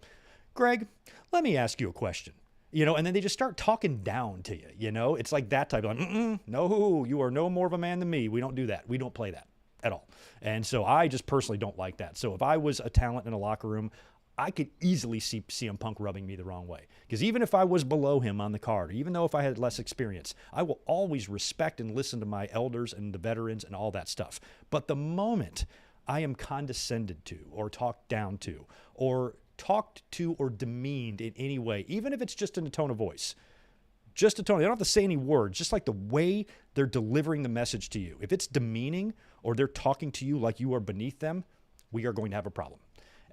Greg, let me ask you a question. And then they just start talking down to you, It's like that type of, no, you are no more of a man than me. We don't do that. We don't play that at all. And so I just personally don't like that. So if I was a talent in a locker room, I could easily see CM Punk rubbing me the wrong way. Because even if I was below him on the card, or even though if I had less experience, I will always respect and listen to my elders and the veterans and all that stuff. But the moment I am condescended to or talked down to or talked to or demeaned in any way, even if it's just in a tone of voice, just a tone, they don't have to say any words, just like the way they're delivering the message to you. If it's demeaning or they're talking to you like you are beneath them, we are going to have a problem.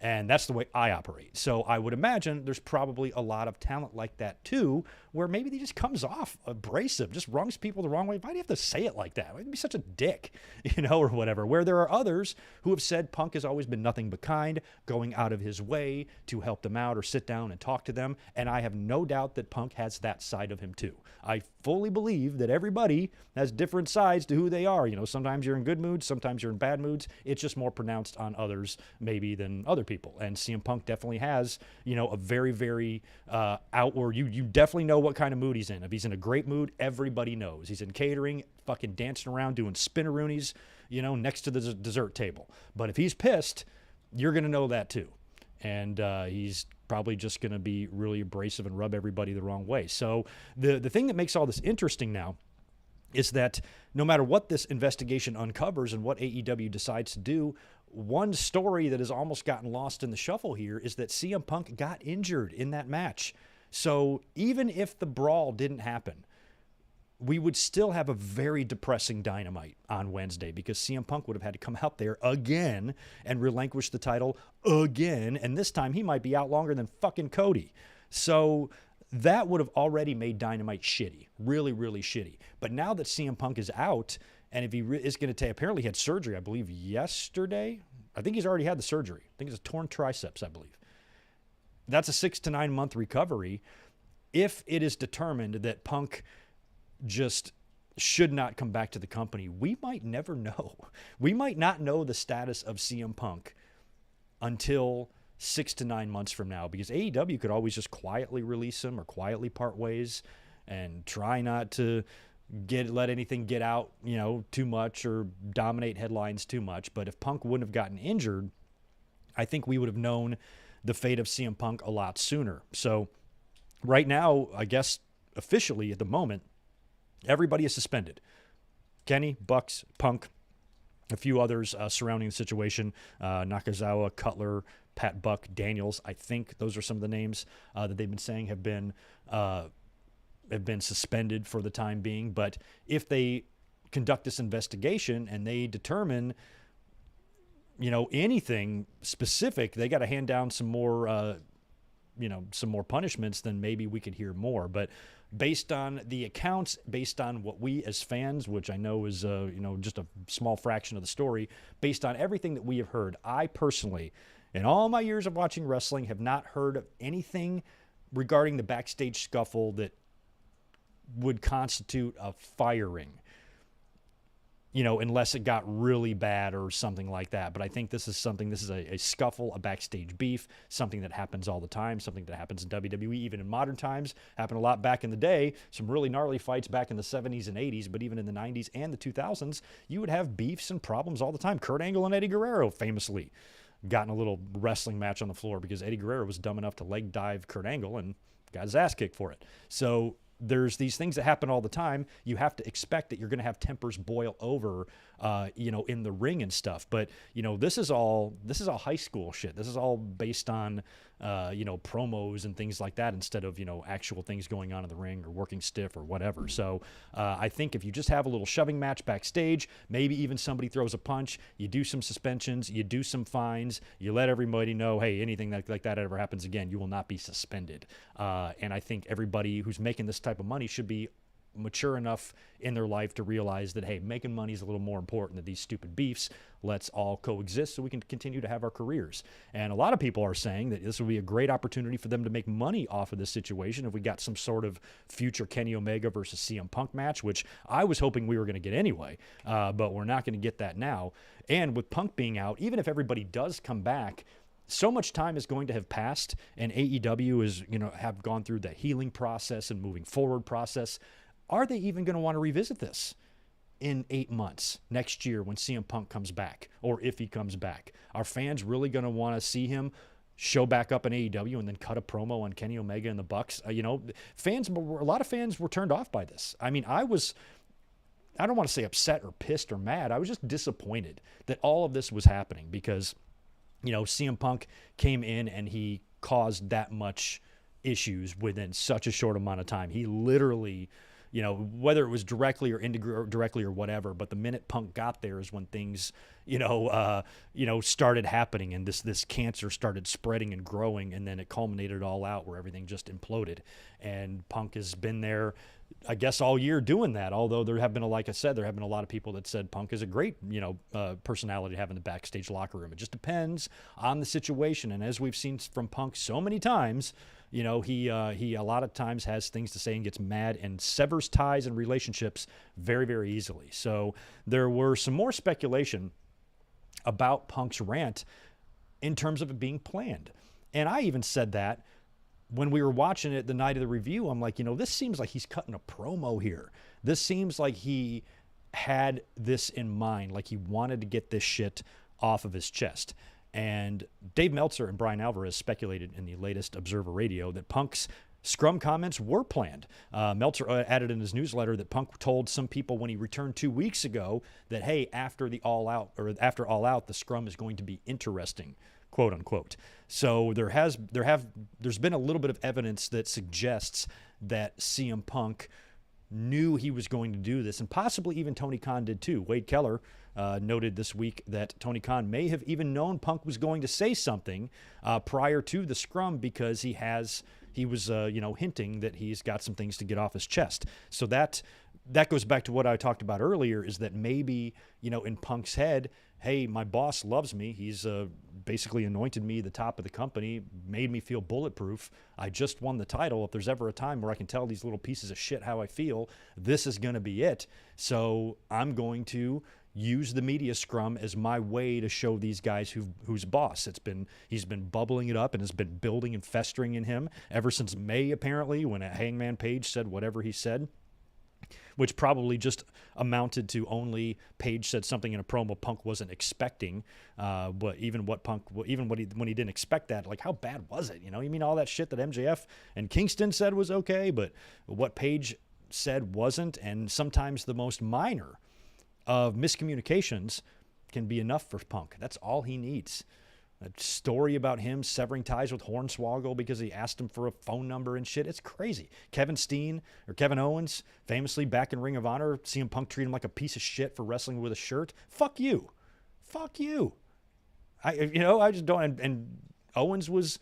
And that's the way I operate. So I would imagine there's probably a lot of talent like that too, where maybe he just comes off abrasive, just wrongs people the wrong way. Why do you have to say it like that? Why be such a dick, or whatever? Where there are others who have said Punk has always been nothing but kind, going out of his way to help them out or sit down and talk to them. And I have no doubt that Punk has that side of him too. I fully believe that everybody has different sides to who they are. Sometimes you're in good moods, sometimes you're in bad moods. It's just more pronounced on others maybe than other people. And CM Punk definitely has, a very, very outward. You definitely know what kind of mood he's in. If he's in a great mood, everybody knows. He's in catering, fucking dancing around, doing spinneroonies, next to the dessert table. But if he's pissed, you're going to know that too. And he's probably just going to be really abrasive and rub everybody the wrong way. So the thing that makes all this interesting now is that no matter what this investigation uncovers and what AEW decides to do, one story that has almost gotten lost in the shuffle here is that CM Punk got injured in that match. So even if the brawl didn't happen, we would still have a very depressing Dynamite on Wednesday, because CM Punk would have had to come out there again and relinquish the title again. And this time he might be out longer than fucking Cody. So that would have already made Dynamite shitty, really, really shitty. But now that CM Punk is out, and if he is going to take, apparently he had surgery, I believe, yesterday. I think he's already had the surgery. I think it's a torn triceps, I believe. That's a 6 to 9 month recovery. If it is determined that Punk just should not come back to the company, we might never know. We might not know the status of CM Punk until 6 to 9 months from now, because AEW could always just quietly release him or quietly part ways and try not to let anything get out, too much or dominate headlines too much. But if Punk wouldn't have gotten injured, I think we would have known the fate of CM Punk a lot sooner. So right now, I guess officially at the moment, everybody is suspended. Kenny, Bucks, Punk, a few others surrounding the situation. Nakazawa, Cutler, Pat Buck, Daniels. I think those are some of the names that they've been saying have been suspended for the time being. But if they conduct this investigation and they determine, anything specific, they got to hand down some more, some more punishments, then maybe we could hear more. But based on the accounts, based on what we as fans, which I know is, just a small fraction of the story, based on everything that we have heard, I personally, in all my years of watching wrestling, have not heard of anything regarding the backstage scuffle that would constitute a firing, unless it got really bad or something like that. But I think this is a scuffle, a backstage beef, something that happens all the time, something that happens in WWE, even in modern times, happened a lot back in the day, some really gnarly fights back in the 70s and 80s, but even in the 90s and the 2000s, you would have beefs and problems all the time. Kurt Angle and Eddie Guerrero famously got in a little wrestling match on the floor because Eddie Guerrero was dumb enough to leg dive Kurt Angle and got his ass kicked for it. So there's these things that happen all the time. You have to expect that you're going to have tempers boil over, in the ring and stuff. But, this is all high school shit. This is all based on, promos and things like that instead of, actual things going on in the ring or working stiff or whatever. So I think if you just have a little shoving match backstage, maybe even somebody throws a punch, you do some suspensions, you do some fines, you let everybody know, hey, anything like that ever happens again, you will not be suspended. And I think everybody who's making this type of money should be mature enough in their life to realize that, hey, making money is a little more important than these stupid beefs. Let's all coexist so we can continue to have our careers. And a lot of people are saying that this would be a great opportunity for them to make money off of this situation if we got some sort of future Kenny Omega versus CM Punk match, which I was hoping we were going to get anyway, but we're not going to get that now. And with Punk being out, even if everybody does come back, so much time is going to have passed, and AEW is, have gone through the healing process and moving forward process. Are they even going to want to revisit this in 8 months next year when CM Punk comes back, or if he comes back? Are fans really going to want to see him show back up in AEW and then cut a promo on Kenny Omega and the Bucks? A lot of fans were turned off by this. I mean, I don't want to say upset or pissed or mad. I was just disappointed that all of this was happening because, CM Punk came in and he caused that much issues within such a short amount of time. He literally, whether it was directly or indirectly or whatever, but the minute Punk got there is when things, started happening, and this cancer started spreading and growing, and then it culminated all out where everything just imploded. And Punk has been there, I guess, all year doing that. Although there have been a lot of people that said Punk is a great, personality to have in the backstage locker room. It just depends on the situation. And as we've seen from Punk so many times, he a lot of times has things to say and gets mad and severs ties and relationships very, very easily. So there were some more speculation about Punk's rant in terms of it being planned. And I even said that when we were watching it the night of the review. I'm like, this seems like he's cutting a promo here. This seems like he had this in mind, like he wanted to get this shit off of his chest. And Dave Meltzer and Brian Alvarez speculated in the latest Observer Radio that Punk's scrum comments were planned. Meltzer added in his newsletter that Punk told some people when he returned 2 weeks ago that, hey, after All Out, the scrum is going to be interesting, quote unquote. So there's been a little bit of evidence that suggests that CM Punk knew he was going to do this, and possibly even Tony Khan did too. Wade Keller noted this week that Tony Khan may have even known Punk was going to say something prior to the scrum because he was hinting that he's got some things to get off his chest. So that goes back to what I talked about earlier, is that maybe, in Punk's head, hey, my boss loves me. He's basically anointed me the top of the company, made me feel bulletproof. I just won the title. If there's ever a time where I can tell these little pieces of shit how I feel, this is going to be it. So I'm going to use the media scrum as my way to show these guys who's boss. He's been bubbling it up and has been building and festering in him ever since May, apparently, when Hangman Page said whatever he said, which probably just amounted to only Page said something in a promo Punk wasn't expecting. But when he didn't expect that, like, how bad was it? You mean all that shit that MJF and Kingston said was okay, but what Page said wasn't. And sometimes the most minor of miscommunications can be enough for Punk. That's all he needs. A story about him severing ties with Hornswoggle because he asked him for a phone number and shit. It's crazy. Kevin Owens, famously back in Ring of Honor, CM Punk treat him like a piece of shit for wrestling with a shirt. Fuck you. I just don't. And Owens was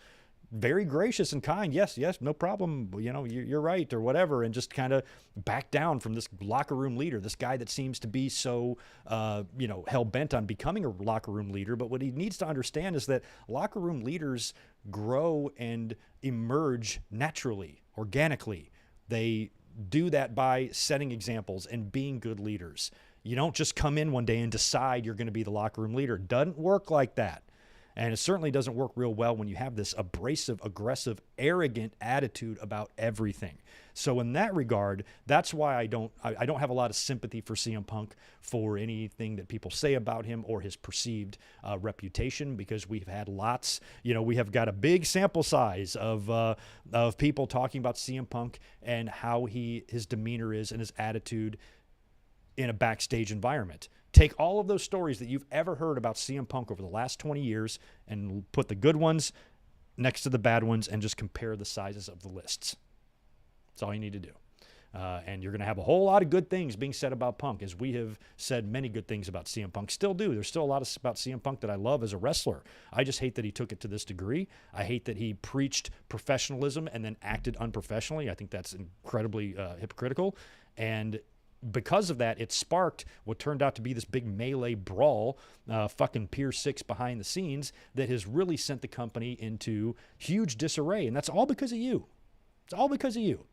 very gracious and kind. Yes, no problem. You're right, or whatever, and just kind of back down from this locker room leader, this guy that seems to be so, hell bent on becoming a locker room leader. But what he needs to understand is that locker room leaders grow and emerge naturally, organically. They do that by setting examples and being good leaders. You don't just come in one day and decide you're going to be the locker room leader. It doesn't work like that. And it certainly doesn't work real well when you have this abrasive, aggressive, arrogant attitude about everything. So in that regard, that's why I don't have a lot of sympathy for CM Punk for anything that people say about him or his perceived reputation, because we've had lots, we have got a big sample size of people talking about CM Punk and how his demeanor is and his attitude in a backstage environment. Take all of those stories that you've ever heard about CM Punk over the last 20 years and put the good ones next to the bad ones and just compare the sizes of the lists. That's all you need to do. And you're going to have a whole lot of good things being said about Punk, as we have said many good things about CM Punk. Still do. There's still a lot about CM Punk that I love as a wrestler. I just hate that he took it to this degree. I hate that he preached professionalism and then acted unprofessionally. I think that's incredibly hypocritical. And because of that, it sparked what turned out to be this big melee brawl, fucking Pier 6 behind the scenes, that has really sent the company into huge disarray. And that's all because of you. It's all because of you.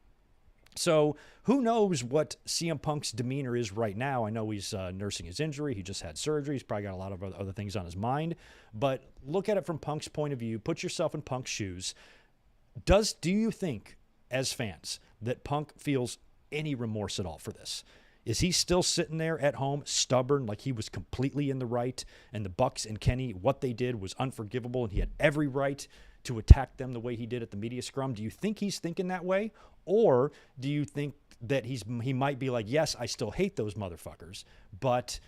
So who knows what CM Punk's demeanor is right now? I know he's nursing his injury. He just had surgery. He's probably got a lot of other things on his mind. But look at it from Punk's point of view. Put yourself in Punk's shoes. Do you think, as fans, that Punk feels any remorse at all for this? Is he still sitting there at home, stubborn, like he was completely in the right, and the Bucks and Kenny, what they did was unforgivable, and he had every right to attack them the way he did at the media scrum? Do you think he's thinking that way? Or do you think that he might be like, yes, I still hate those motherfuckers, but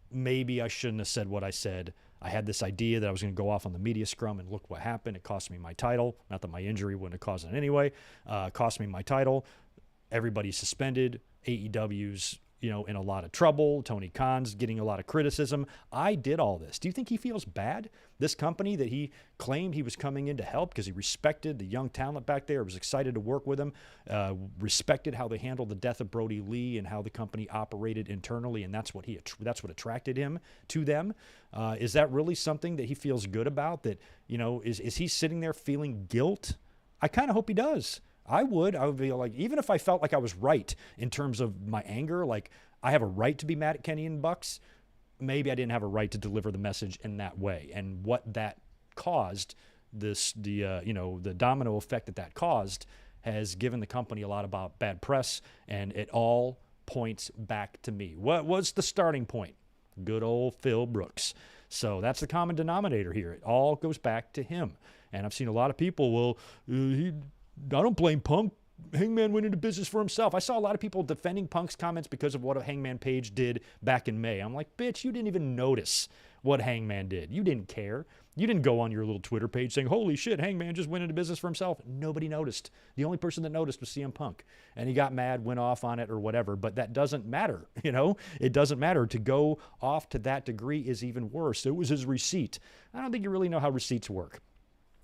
maybe I shouldn't have said what I said. I had this idea that I was going to go off on the media scrum, and look what happened. It cost me my title. Not that my injury wouldn't have caused it anyway. Cost me my title. Everybody's suspended. AEW's, in a lot of trouble. Tony Khan's getting a lot of criticism. I did all this. Do you think he feels bad? This company that he claimed he was coming in to help because he respected the young talent back there, was excited to work with him, respected how they handled the death of Brody Lee and how the company operated internally, and that's what attracted him to them. Is that really something that he feels good about? That, is he sitting there feeling guilt? I kind of hope he does. I would be like, even if I felt like I was right in terms of my anger, like I have a right to be mad at Kenny and Bucks, maybe I didn't have a right to deliver the message in that way. And what that caused, the domino effect that caused, has given the company a lot about bad press, and it all points back to me. What was the starting point? Good old Phil Brooks. So that's the common denominator here. It all goes back to him. And I've seen a lot of people, I don't blame Punk. Hangman went into business for himself. I saw a lot of people defending Punk's comments because of what Hangman Page did back in May. I'm like, bitch, you didn't even notice what Hangman did. You didn't care. You didn't go on your little Twitter page saying, holy shit, Hangman just went into business for himself. Nobody noticed. The only person that noticed was CM Punk. And he got mad, went off on it or whatever. But that doesn't matter, It doesn't matter. To go off to that degree is even worse. It was his receipt. I don't think you really know how receipts work.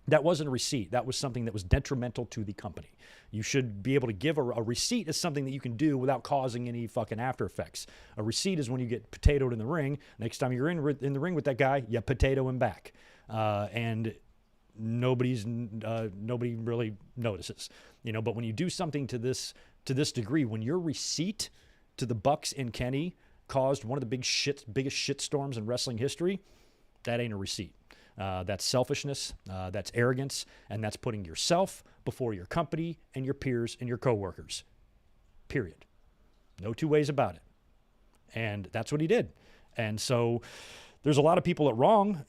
That wasn't a receipt. That was something that was detrimental to the company. You should be able to give a receipt is something that you can do without causing any fucking after effects. A receipt is when you get potatoed in the ring. Next time you're in the ring with that guy, you potato him back. And nobody really notices. But when you do something to this degree, when your receipt to the Bucks and Kenny caused one of the biggest shitstorms in wrestling history, that ain't a receipt. That's selfishness, that's arrogance, and that's putting yourself before your company and your peers and your coworkers. Period. No two ways about it. And that's what he did. And so there's a lot of people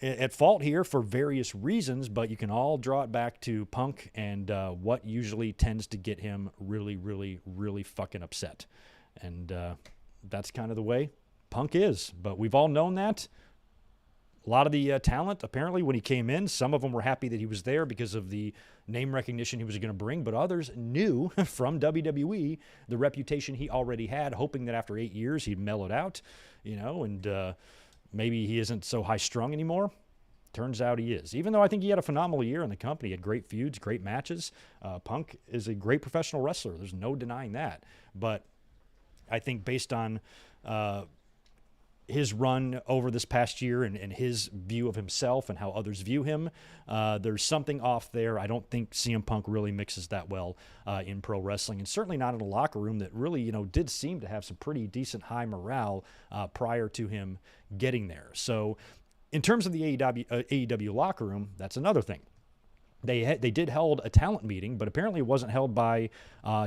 at fault here for various reasons, but you can all draw it back to Punk and what usually tends to get him really, really, really fucking upset. And that's kind of the way Punk is. But we've all known that. A lot of the talent, apparently, when he came in, some of them were happy that he was there because of the name recognition he was going to bring, but others knew from WWE the reputation he already had, hoping that after 8 years he'd mellowed out, and maybe he isn't so high-strung anymore. Turns out he is. Even though I think he had a phenomenal year in the company, he had great feuds, great matches. Punk is a great professional wrestler. There's no denying that. But I think based on his run over this past year and his view of himself and how others view him, there's something off there. I don't think CM Punk really mixes that well in pro wrestling, and certainly not in a locker room that really, did seem to have some pretty decent high morale prior to him getting there. So In terms of the AEW locker room, that's another thing. They did hold a talent meeting, but apparently it wasn't held by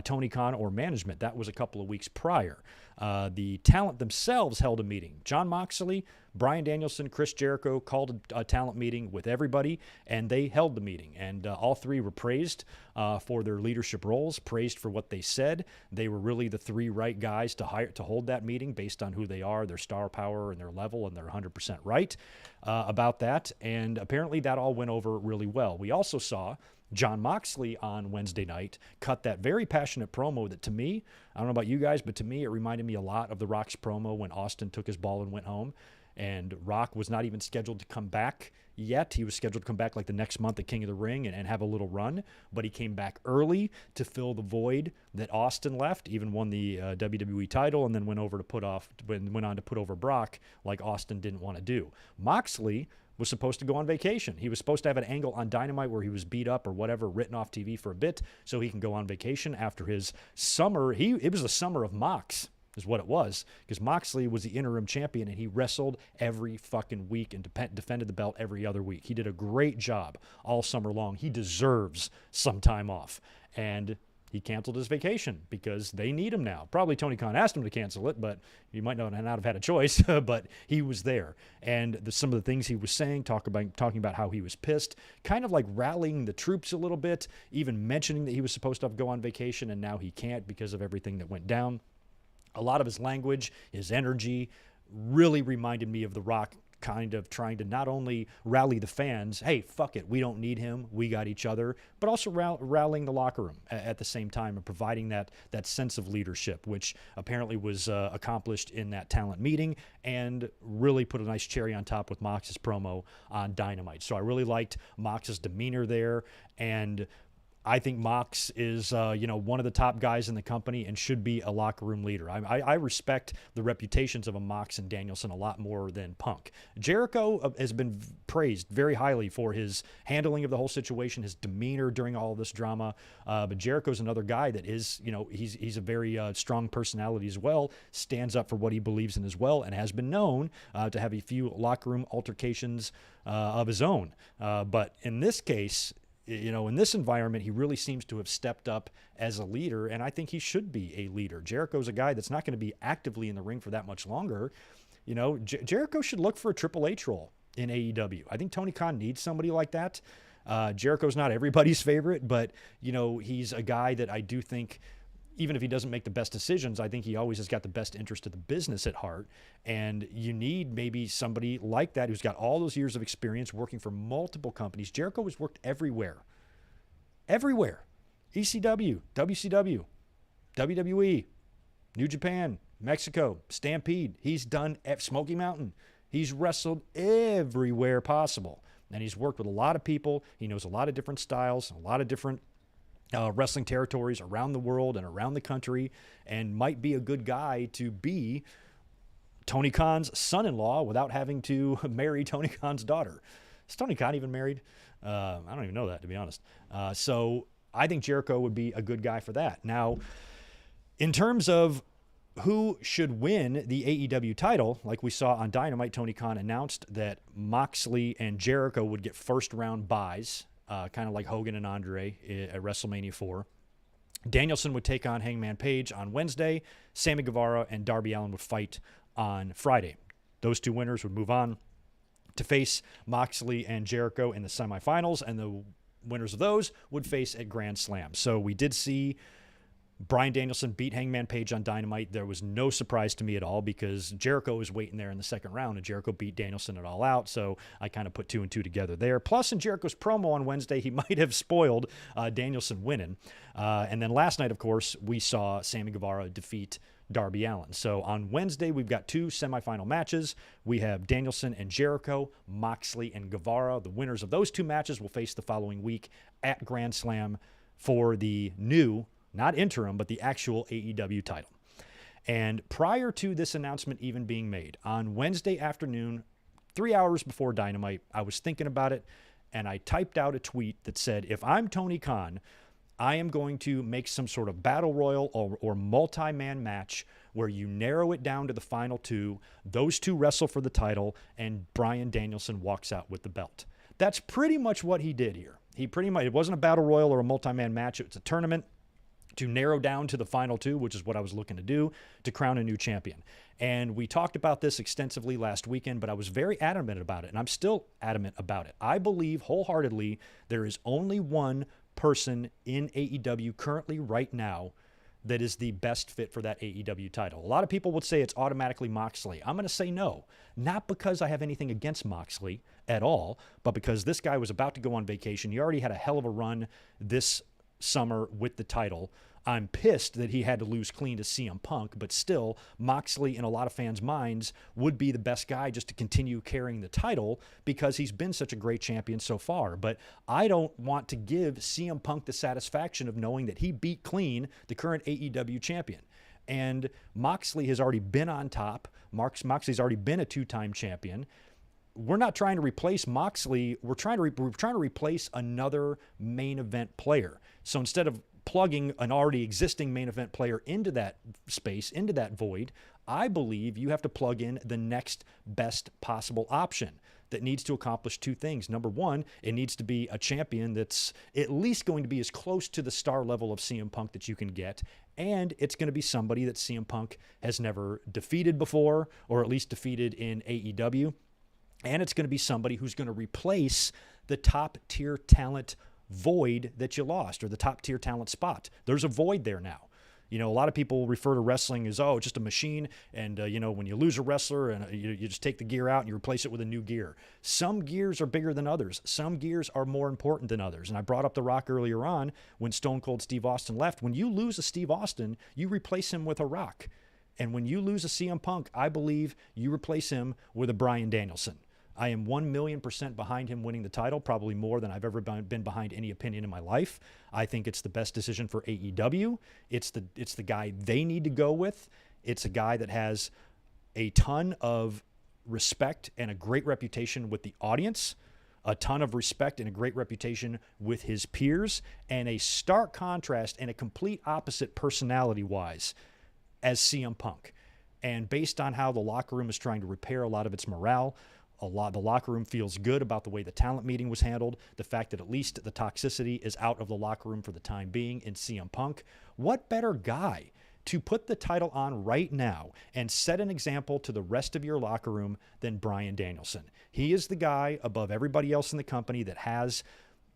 Tony Khan or management. That was a couple of weeks prior. The talent themselves held a meeting. Jon Moxley, Brian Danielson, Chris Jericho called a talent meeting with everybody, and they held the meeting. And all three were praised for their leadership roles, praised for what they said. They were really the three right guys to hold that meeting based on who they are, their star power, and their level, and they're 100% right about that. And apparently that all went over really well. We also saw Jon Moxley on Wednesday night cut that very passionate promo that, to me, I don't know about you guys, but to me it reminded me a lot of The Rock's promo when Austin took his ball and went home. And Rock was not even scheduled to come back yet. He was scheduled to come back like the next month at King of the Ring and have a little run. But he came back early to fill the void that Austin left, even won the WWE title, and then went on to put over Brock like Austin didn't want to do. Moxley was supposed to go on vacation. He was supposed to have an angle on Dynamite where he was beat up or whatever, written off TV for a bit so he can go on vacation after his summer. It was the summer of Mox, is what it was, because Moxley was the interim champion and he wrestled every fucking week and defended the belt every other week. He did a great job all summer long. He deserves some time off. And he canceled his vacation because they need him now. Probably Tony Khan asked him to cancel it, but he might not have had a choice, but he was there. And some of the things he was saying, talking about how he was pissed, kind of like rallying the troops a little bit, even mentioning that he was supposed to go on vacation and now he can't because of everything that went down. A lot of his language, his energy really reminded me of The Rock, kind of trying to not only rally the fans, hey, fuck it, we don't need him, we got each other, but also rallying the locker room at the same time and providing that sense of leadership, which apparently was accomplished in that talent meeting and really put a nice cherry on top with Mox's promo on Dynamite. So I really liked Mox's demeanor there, and I think Mox is, one of the top guys in the company and should be a locker room leader. I respect the reputations of a Mox and Danielson a lot more than Punk. Jericho has been praised very highly for his handling of the whole situation, his demeanor during all of this drama. But Jericho's another guy that is, he's a very strong personality as well, stands up for what he believes in as well, and has been known to have a few locker room altercations of his own. But in this case, in this environment, he really seems to have stepped up as a leader, and I think he should be a leader. Jericho's a guy that's not going to be actively in the ring for that much longer. Jericho should look for a Triple H role in AEW. I think Tony Khan needs somebody like that. Jericho's not everybody's favorite, but, he's a guy that I do think, even if he doesn't make the best decisions, I think he always has got the best interest of the business at heart. And you need maybe somebody like that who's got all those years of experience working for multiple companies. Jericho has worked everywhere. Everywhere. ECW, WCW, WWE, New Japan, Mexico, Stampede. He's done Smoky Mountain. He's wrestled everywhere possible. And he's worked with a lot of people. He knows a lot of different styles, a lot of different wrestling territories around the world and around the country, and might be a good guy to be Tony Khan's son-in-law without having to marry Tony Khan's daughter. Is Tony Khan even married? I don't even know that, to be honest. So I think Jericho would be a good guy for that. Now, in terms of who should win the AEW title, like we saw on Dynamite, Tony Khan announced that Moxley and Jericho would get first-round buys, kind of like Hogan and Andre at WrestleMania 4. Danielson would take on Hangman Page on Wednesday. Sammy Guevara and Darby Allin would fight on Friday. Those two winners would move on to face Moxley and Jericho in the semifinals, and the winners of those would face at Grand Slam. So we did see Brian Danielson beat Hangman Page on Dynamite. There was no surprise to me at all because Jericho was waiting there in the second round, and Jericho beat Danielson at All Out, so I kind of put two and two together there. Plus, in Jericho's promo on Wednesday, he might have spoiled Danielson winning. And then last night, of course, we saw Sammy Guevara defeat Darby Allin. So on Wednesday, we've got two semifinal matches. We have Danielson and Jericho, Moxley and Guevara. The winners of those two matches will face the following week at Grand Slam for the new, not interim, but the actual AEW title. And prior to this announcement even being made, on Wednesday afternoon, 3 hours before Dynamite, I was thinking about it, and I typed out a tweet that said, if I'm Tony Khan, I am going to make some sort of battle royal or multi-man match where you narrow it down to the final two. Those two wrestle for the title, and Brian Danielson walks out with the belt. That's pretty much what he did here. It wasn't a battle royal or a multi-man match. It was a tournament to narrow down to the final two, which is what I was looking to do, to crown a new champion. And we talked about this extensively last weekend, but I was very adamant about it, and I'm still adamant about it. I believe wholeheartedly there is only one person in AEW currently right now that is the best fit for that AEW title. A lot of people would say it's automatically Moxley. I'm going to say no, not because I have anything against Moxley at all, but because this guy was about to go on vacation. He already had a hell of a run this summer with the title. I'm pissed that he had to lose clean to CM Punk, but still, Moxley in a lot of fans' minds would be the best guy just to continue carrying the title because he's been such a great champion so far. But I don't want to give CM Punk the satisfaction of knowing that he beat clean the current AEW champion. And Moxley has already been on top. Moxley's already been a two-time champion. We're not trying to replace Moxley. We're trying to replace another main event player. So instead of plugging an already existing main event player into that space, into that void, I believe you have to plug in the next best possible option that needs to accomplish two things. Number one, it needs to be a champion that's at least going to be as close to the star level of CM Punk that you can get, and it's going to be somebody that CM Punk has never defeated before, or at least defeated in AEW, and it's going to be somebody who's going to replace the top-tier talent void that you lost, or the top-tier talent spot. There's a void there now. You know, a lot of people refer to wrestling as, oh, it's just a machine, and, when you lose a wrestler, and you just take the gear out and you replace it with a new gear. Some gears are bigger than others. Some gears are more important than others. And I brought up The Rock earlier on when Stone Cold Steve Austin left. When you lose a Steve Austin, you replace him with a Rock. And when you lose a CM Punk, I believe you replace him with a Brian Danielson. I am 1,000,000% behind him winning the title, probably more than I've ever been behind any opinion in my life. I think it's the best decision for AEW. It's the guy they need to go with. It's a guy that has a ton of respect and a great reputation with the audience, a ton of respect and a great reputation with his peers, and a stark contrast and a complete opposite personality-wise as CM Punk. And based on how the locker room is trying to repair a lot of its morale, the locker room feels good about the way the talent meeting was handled, the fact that at least the toxicity is out of the locker room for the time being in CM Punk. What better guy to put the title on right now and set an example to the rest of your locker room than Brian Danielson? He is the guy above everybody else in the company that has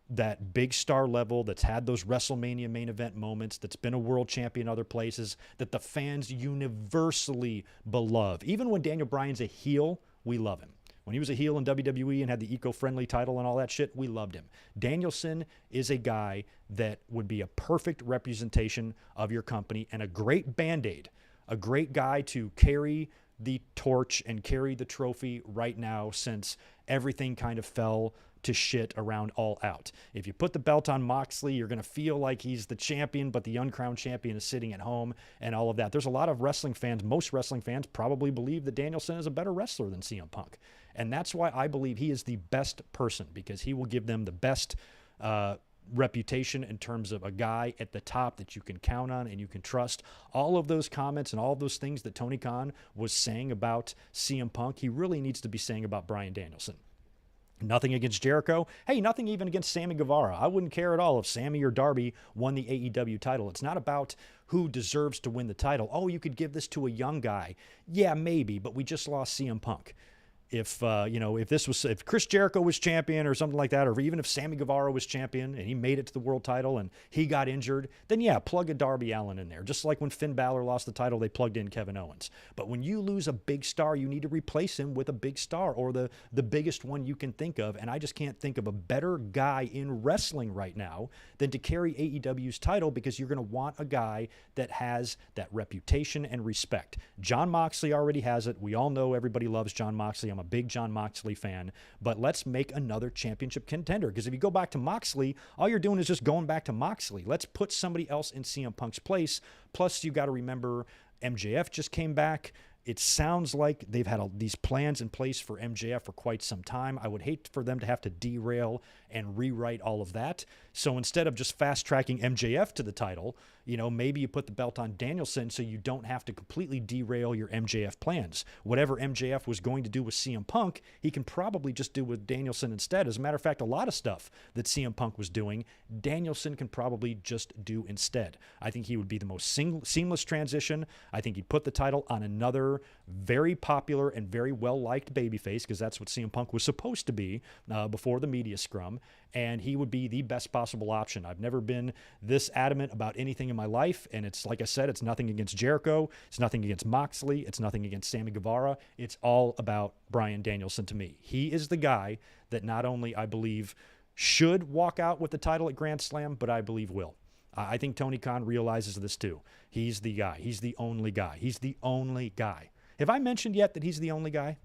that big star level, that's had those WrestleMania main event moments, that's been a world champion other places, that the fans universally beloved. Even when Daniel Bryan's a heel, we love him. When he was a heel in WWE and had the eco-friendly title and all that shit, we loved him. Danielson is a guy that would be a perfect representation of your company and a great Band-Aid, a great guy to carry the torch and carry the trophy right now, since everything kind of fell to shit around All Out. If you put the belt on Moxley, you're going to feel like he's the champion, but the uncrowned champion is sitting at home and all of that. There's a lot of wrestling fans, most wrestling fans probably believe that Danielson is a better wrestler than CM Punk. And that's why I believe he is the best person, because he will give them the best reputation in terms of a guy at the top that you can count on and you can trust. All of those comments and all of those things that Tony Khan was saying about CM Punk, he really needs to be saying about Brian Danielson. Nothing against Jericho. Hey, nothing even against Sammy Guevara. I wouldn't care at all if Sammy or Darby won the AEW title. It's not about who deserves to win the title. Oh, you could give this to a young guy. Yeah, maybe, but we just lost CM Punk. If if Chris Jericho was champion or something like that, or even if Sammy Guevara was champion and he made it to the world title and he got injured, then yeah, plug a Darby Allin in there. Just like when Finn Balor lost the title, they plugged in Kevin Owens. But when you lose a big star, you need to replace him with a big star, or the biggest one you can think of. And I just can't think of a better guy in wrestling right now than to carry AEW's title, because you're going to want a guy that has that reputation and respect. Jon Moxley already has it. We all know everybody loves Jon Moxley. I'm a big Jon Moxley fan, but let's make another championship contender, because if you go back to Moxley, all you're doing is just going back to Moxley. Let's put somebody else in CM Punk's place. Plus, you got to remember MJF just came back It sounds like they've had these plans in place for MJF for quite some time. I would hate for them to have to derail and rewrite all of that. So instead of just fast-tracking MJF to the title, maybe you put the belt on Danielson so you don't have to completely derail your MJF plans. Whatever MJF was going to do with CM Punk, he can probably just do with Danielson instead. As a matter of fact, a lot of stuff that CM Punk was doing, Danielson can probably just do instead. I think he would be the most seamless transition. I think he'd put the title on another very popular and very well-liked babyface, because that's what CM Punk was supposed to be before the media scrum, and he would be the best possible option. I've never been this adamant about anything in my life, and it's like I said, it's nothing against Jericho, it's nothing against Moxley, it's nothing against Sammy Guevara. It's all about Brian Danielson to me. He is the guy that not only I believe should walk out with the title at Grand Slam, but I believe will. I think Tony Khan realizes this too. He's the guy. He's the only guy. He's the only guy. Have I mentioned yet that he's the only guy?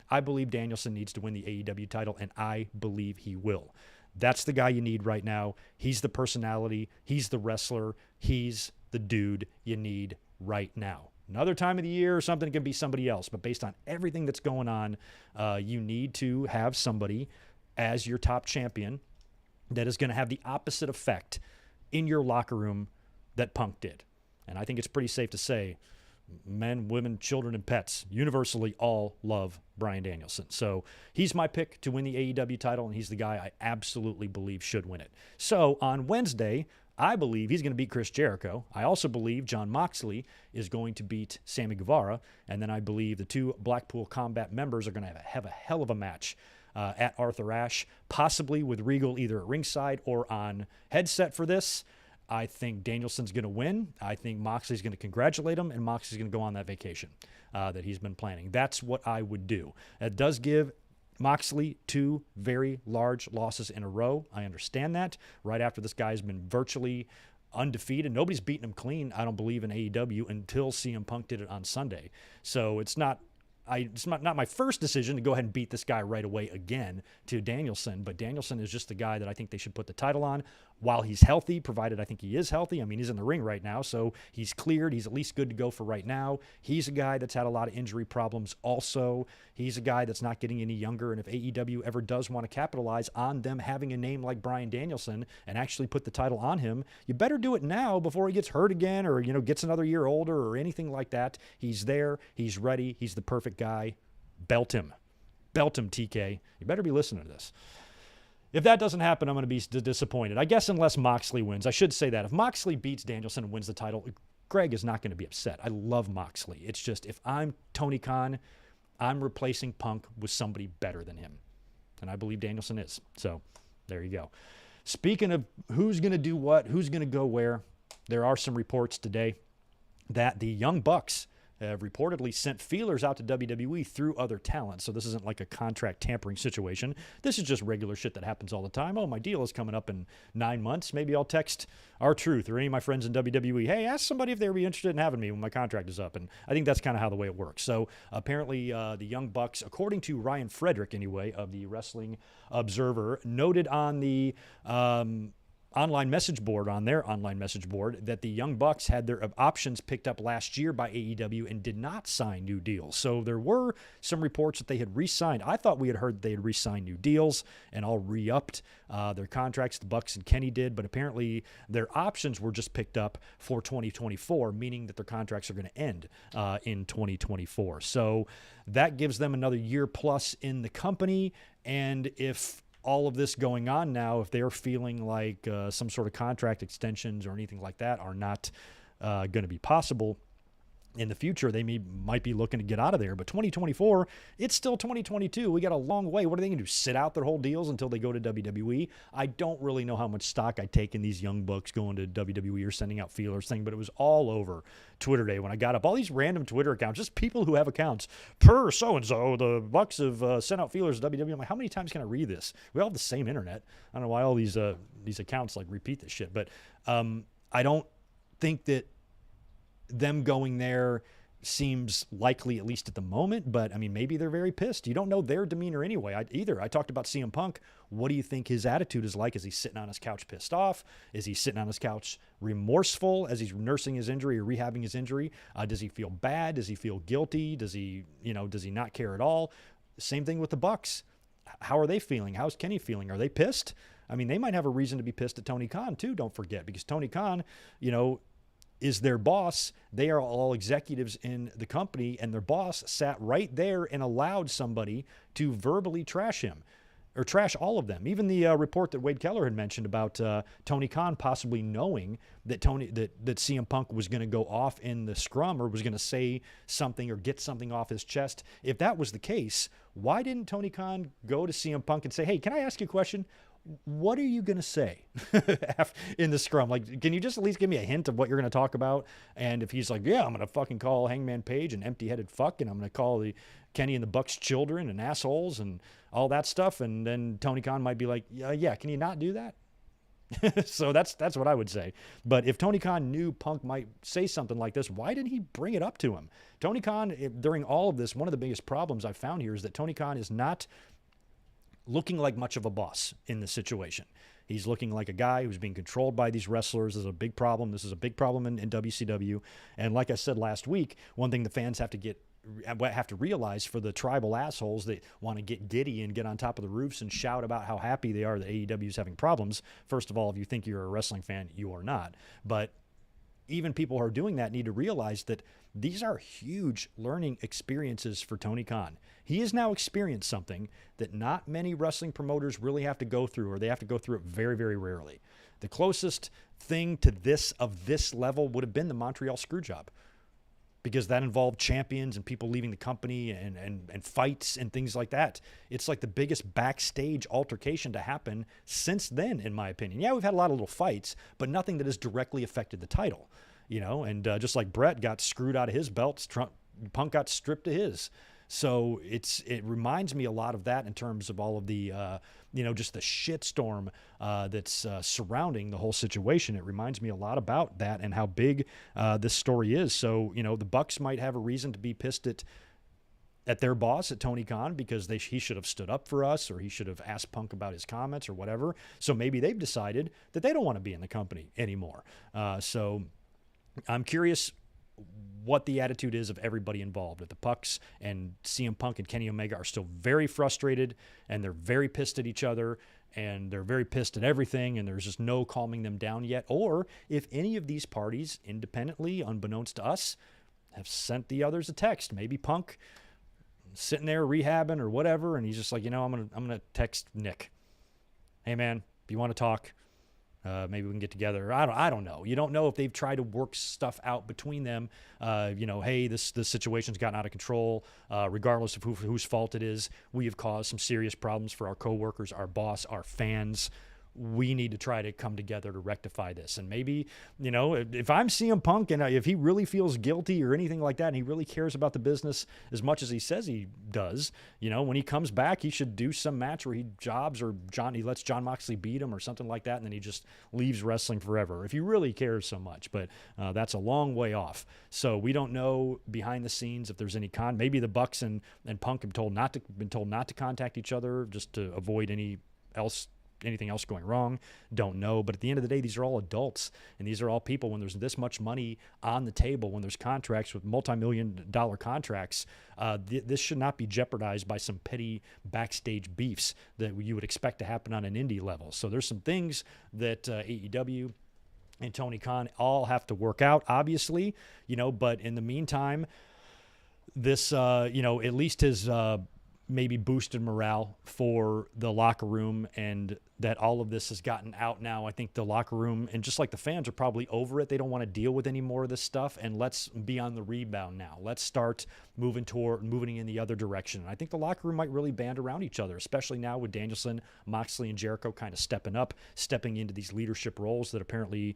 I believe Danielson needs to win the AEW title, and I believe he will. That's the guy you need right now. He's the personality. He's the wrestler. He's the dude you need right now. Another time of the year or something, it can be somebody else. But based on everything that's going on, you need to have somebody as your top champion that is going to have the opposite effect in your locker room that Punk did. And I think it's pretty safe to say men, women, children, and pets universally all love Brian Danielson. So he's my pick to win the AEW title, and he's the guy I absolutely believe should win it. So on Wednesday, I believe he's going to beat Chris Jericho. I also believe Jon Moxley is going to beat Sammy Guevara. And then I believe the two Blackpool Combat members are going to have a hell of a match at Arthur Ashe, possibly with Regal either at ringside or on headset for this. I think Danielson's going to win. I think Moxley's going to congratulate him, and Moxley's going to go on that vacation that he's been planning. That's what I would do. It does give Moxley 2 very large losses in a row. I understand that. Right after this guy's been virtually undefeated. Nobody's beaten him clean, I don't believe, in AEW until CM Punk did it on Sunday. So it's not my first decision to go ahead and beat this guy right away again to Danielson, but Danielson is just the guy that I think they should put the title on while he's healthy, provided I think he is healthy. I mean, he's in the ring right now, so he's cleared. He's at least good to go for right now. He's a guy that's had a lot of injury problems also. He's a guy that's not getting any younger, and if AEW ever does want to capitalize on them having a name like Brian Danielson and actually put the title on him, you better do it now before he gets hurt again or, gets another year older or anything like that. He's there. He's ready. He's the perfect guy. Belt him. Belt him, TK. You better be listening to this. If that doesn't happen, I'm going to be disappointed. I guess unless Moxley wins. I should say that. If Moxley beats Danielson and wins the title, Greg is not going to be upset. I love Moxley. It's just if I'm Tony Khan, I'm replacing Punk with somebody better than him. And I believe Danielson is. So there you go. Speaking of who's going to do what, who's going to go where, there are some reports today that the Young Bucks have reportedly sent feelers out to WWE through other talent. So this isn't like a contract tampering situation. This is just regular shit that happens all the time. Oh, my deal is coming up in 9 months. Maybe I'll text R-Truth or any of my friends in WWE, hey, ask somebody if they would be interested in having me when my contract is up. And I think that's kind of how the way it works. So apparently the Young Bucks, according to Ryan Frederick anyway, of the Wrestling Observer, noted on the online message board, on their online message board, that the Young Bucks had their options picked up last year by AEW and did not sign new deals. So there were some reports that they had re-signed. I thought we had heard they had re-signed new deals and all re-upped their contracts. The Bucks and Kenny did, but apparently their options were just picked up for 2024, meaning that their contracts are going to end in 2024. So that gives them another year plus in the company. And if all of this going on now, if they're feeling like some sort of contract extensions or anything like that are not going to be possible in the future, they might be looking to get out of there. But 2024, it's still 2022. We got a long way. What are they going to do? Sit out their whole deals until they go to WWE? I don't really know how much stock I take in these young bucks going to WWE or sending out feelers thing, but it was all over Twitter Day when I got up. All these random Twitter accounts, just people who have accounts. Per so-and-so, the Bucks have sent out feelers to WWE. I'm like, how many times can I read this? We all have the same internet. I don't know why all these accounts like repeat this shit, but I don't think that them going there seems likely, at least at the moment, but I mean, maybe they're very pissed. You don't know their demeanor anyway. I talked about CM Punk. What do you think his attitude is like? Is he sitting on his couch pissed off? Is he sitting on his couch remorseful as he's nursing his injury or rehabbing his injury? Does he feel bad? Does he feel guilty? Does he not care at all? Same thing with the Bucks. How are they feeling? How's Kenny feeling? Are they pissed? I mean, they might have a reason to be pissed at Tony Khan too, don't forget, because Tony Khan, is their boss. They are all executives in the company, and their boss sat right there and allowed somebody to verbally trash him or trash all of them. Even the report that Wade Keller had mentioned about Tony Khan possibly knowing that that CM Punk was going to go off in the scrum or was going to say something or get something off his chest. If that was the case, why didn't Tony Khan go to CM Punk and say, hey, can I ask you a question? What are you going to say in the scrum? Like, can you just at least give me a hint of what you're going to talk about? And if he's like, yeah, I'm going to fucking call Hangman Page an empty-headed fuck, and I'm going to call the Kenny and the Bucks children and assholes and all that stuff. And then Tony Khan might be like, yeah, can you not do that? So that's what I would say. But if Tony Khan knew Punk might say something like this, why didn't he bring it up to him? Tony Khan, during all of this, one of the biggest problems I've found here is that Tony Khan is not looking like much of a boss in this situation. He's looking like a guy who's being controlled by these wrestlers. This is a big problem. This is a big problem in WCW. And like I said last week, one thing the fans have to realize for the tribal assholes that want to get giddy and get on top of the roofs and shout about how happy they are that AEW is having problems. First of all, if you think you're a wrestling fan, you are not. But even people who are doing that need to realize that these are huge learning experiences for Tony Khan. He has now experienced something that not many wrestling promoters really have to go through, or they have to go through it very, very rarely. The closest thing to this of this level would have been the Montreal Screwjob, because that involved champions and people leaving the company and fights and things like that. It's like the biggest backstage altercation to happen since then, in my opinion. Yeah, we've had a lot of little fights, but nothing that has directly affected the title. And just like Brett got screwed out of his belts, Punk got stripped to his. So it reminds me a lot of that in terms of all of the, just the shitstorm that's surrounding the whole situation. It reminds me a lot about that and how big this story is. So, the Bucks might have a reason to be pissed at their boss, at Tony Khan, because he should have stood up for us, or he should have asked Punk about his comments or whatever. So maybe they've decided that they don't want to be in the company anymore. So I'm curious what the attitude is of everybody involved. That the Bucks and CM Punk and Kenny Omega are still very frustrated, and they're very pissed at each other, and they're very pissed at everything, and there's just no calming them down yet. Or if any of these parties, independently, unbeknownst to us, have sent the others a text. Maybe Punk sitting there rehabbing or whatever, and he's just like, I'm gonna text Nick. Hey man, if you want to talk, maybe we can get together. I don't know. You don't know if they've tried to work stuff out between them. Hey, this situation's gotten out of control. Regardless of whose fault it is, we have caused some serious problems for our coworkers, our boss, our fans. We need to try to come together to rectify this. And maybe, if I'm CM Punk and if he really feels guilty or anything like that, and he really cares about the business as much as he says he does, when he comes back, he should do some match where he jobs or he lets Jon Moxley beat him or something like that, and then he just leaves wrestling forever, if he really cares so much. But that's a long way off. So we don't know behind the scenes if there's any maybe the Bucks and Punk have been told not to contact each other just to avoid anything else going wrong. Don't know. But at the end of the day, these are all adults, and these are all people. When there's this much money on the table, when there's contracts with multi-million-dollar contracts, this should not be jeopardized by some petty backstage beefs that you would expect to happen on an indie level. So there's some things that AEW and Tony Khan all have to work out, obviously, but in the meantime, this, at least has maybe boosted morale for the locker room, and that all of this has gotten out now. I think the locker room, and just like the fans, are probably over it. They don't want to deal with any more of this stuff, and let's be on the rebound now. Let's start moving in the other direction. And I think the locker room might really band around each other, especially now with Danielson, Moxley, and Jericho kind of stepping into these leadership roles that apparently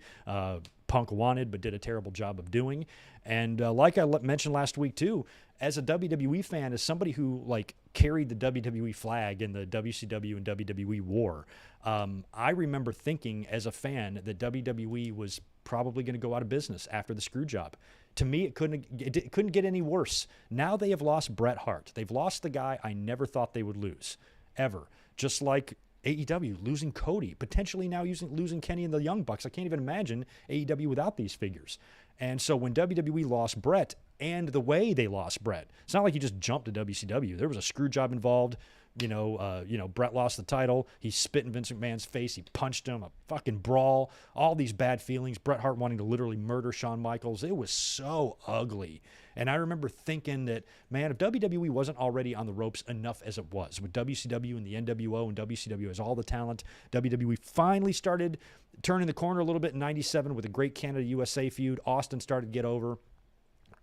Punk wanted but did a terrible job of doing. And like I mentioned last week too, as a WWE fan, as somebody who carried the WWE flag in the WCW and WWE war, I remember thinking as a fan that WWE was probably going to go out of business after the Screwjob. To me, it couldn't get any worse. Now they have lost Bret Hart. They've lost the guy I never thought they would lose, ever. Just like AEW losing Cody, potentially now losing Kenny and the Young Bucks. I can't even imagine AEW without these figures. And so when WWE lost Bret, and the way they lost Bret, it's not like he just jumped to WCW. There was a screw job involved. Bret lost the title. He spit in Vince McMahon's face. He punched him. A fucking brawl. All these bad feelings. Bret Hart wanting to literally murder Shawn Michaels. It was so ugly. And I remember thinking that, man, if WWE wasn't already on the ropes enough as it was, with WCW and the NWO and WCW as all the talent, WWE finally started turning the corner a little bit in 97 with a great Canada-USA feud. Austin started to get over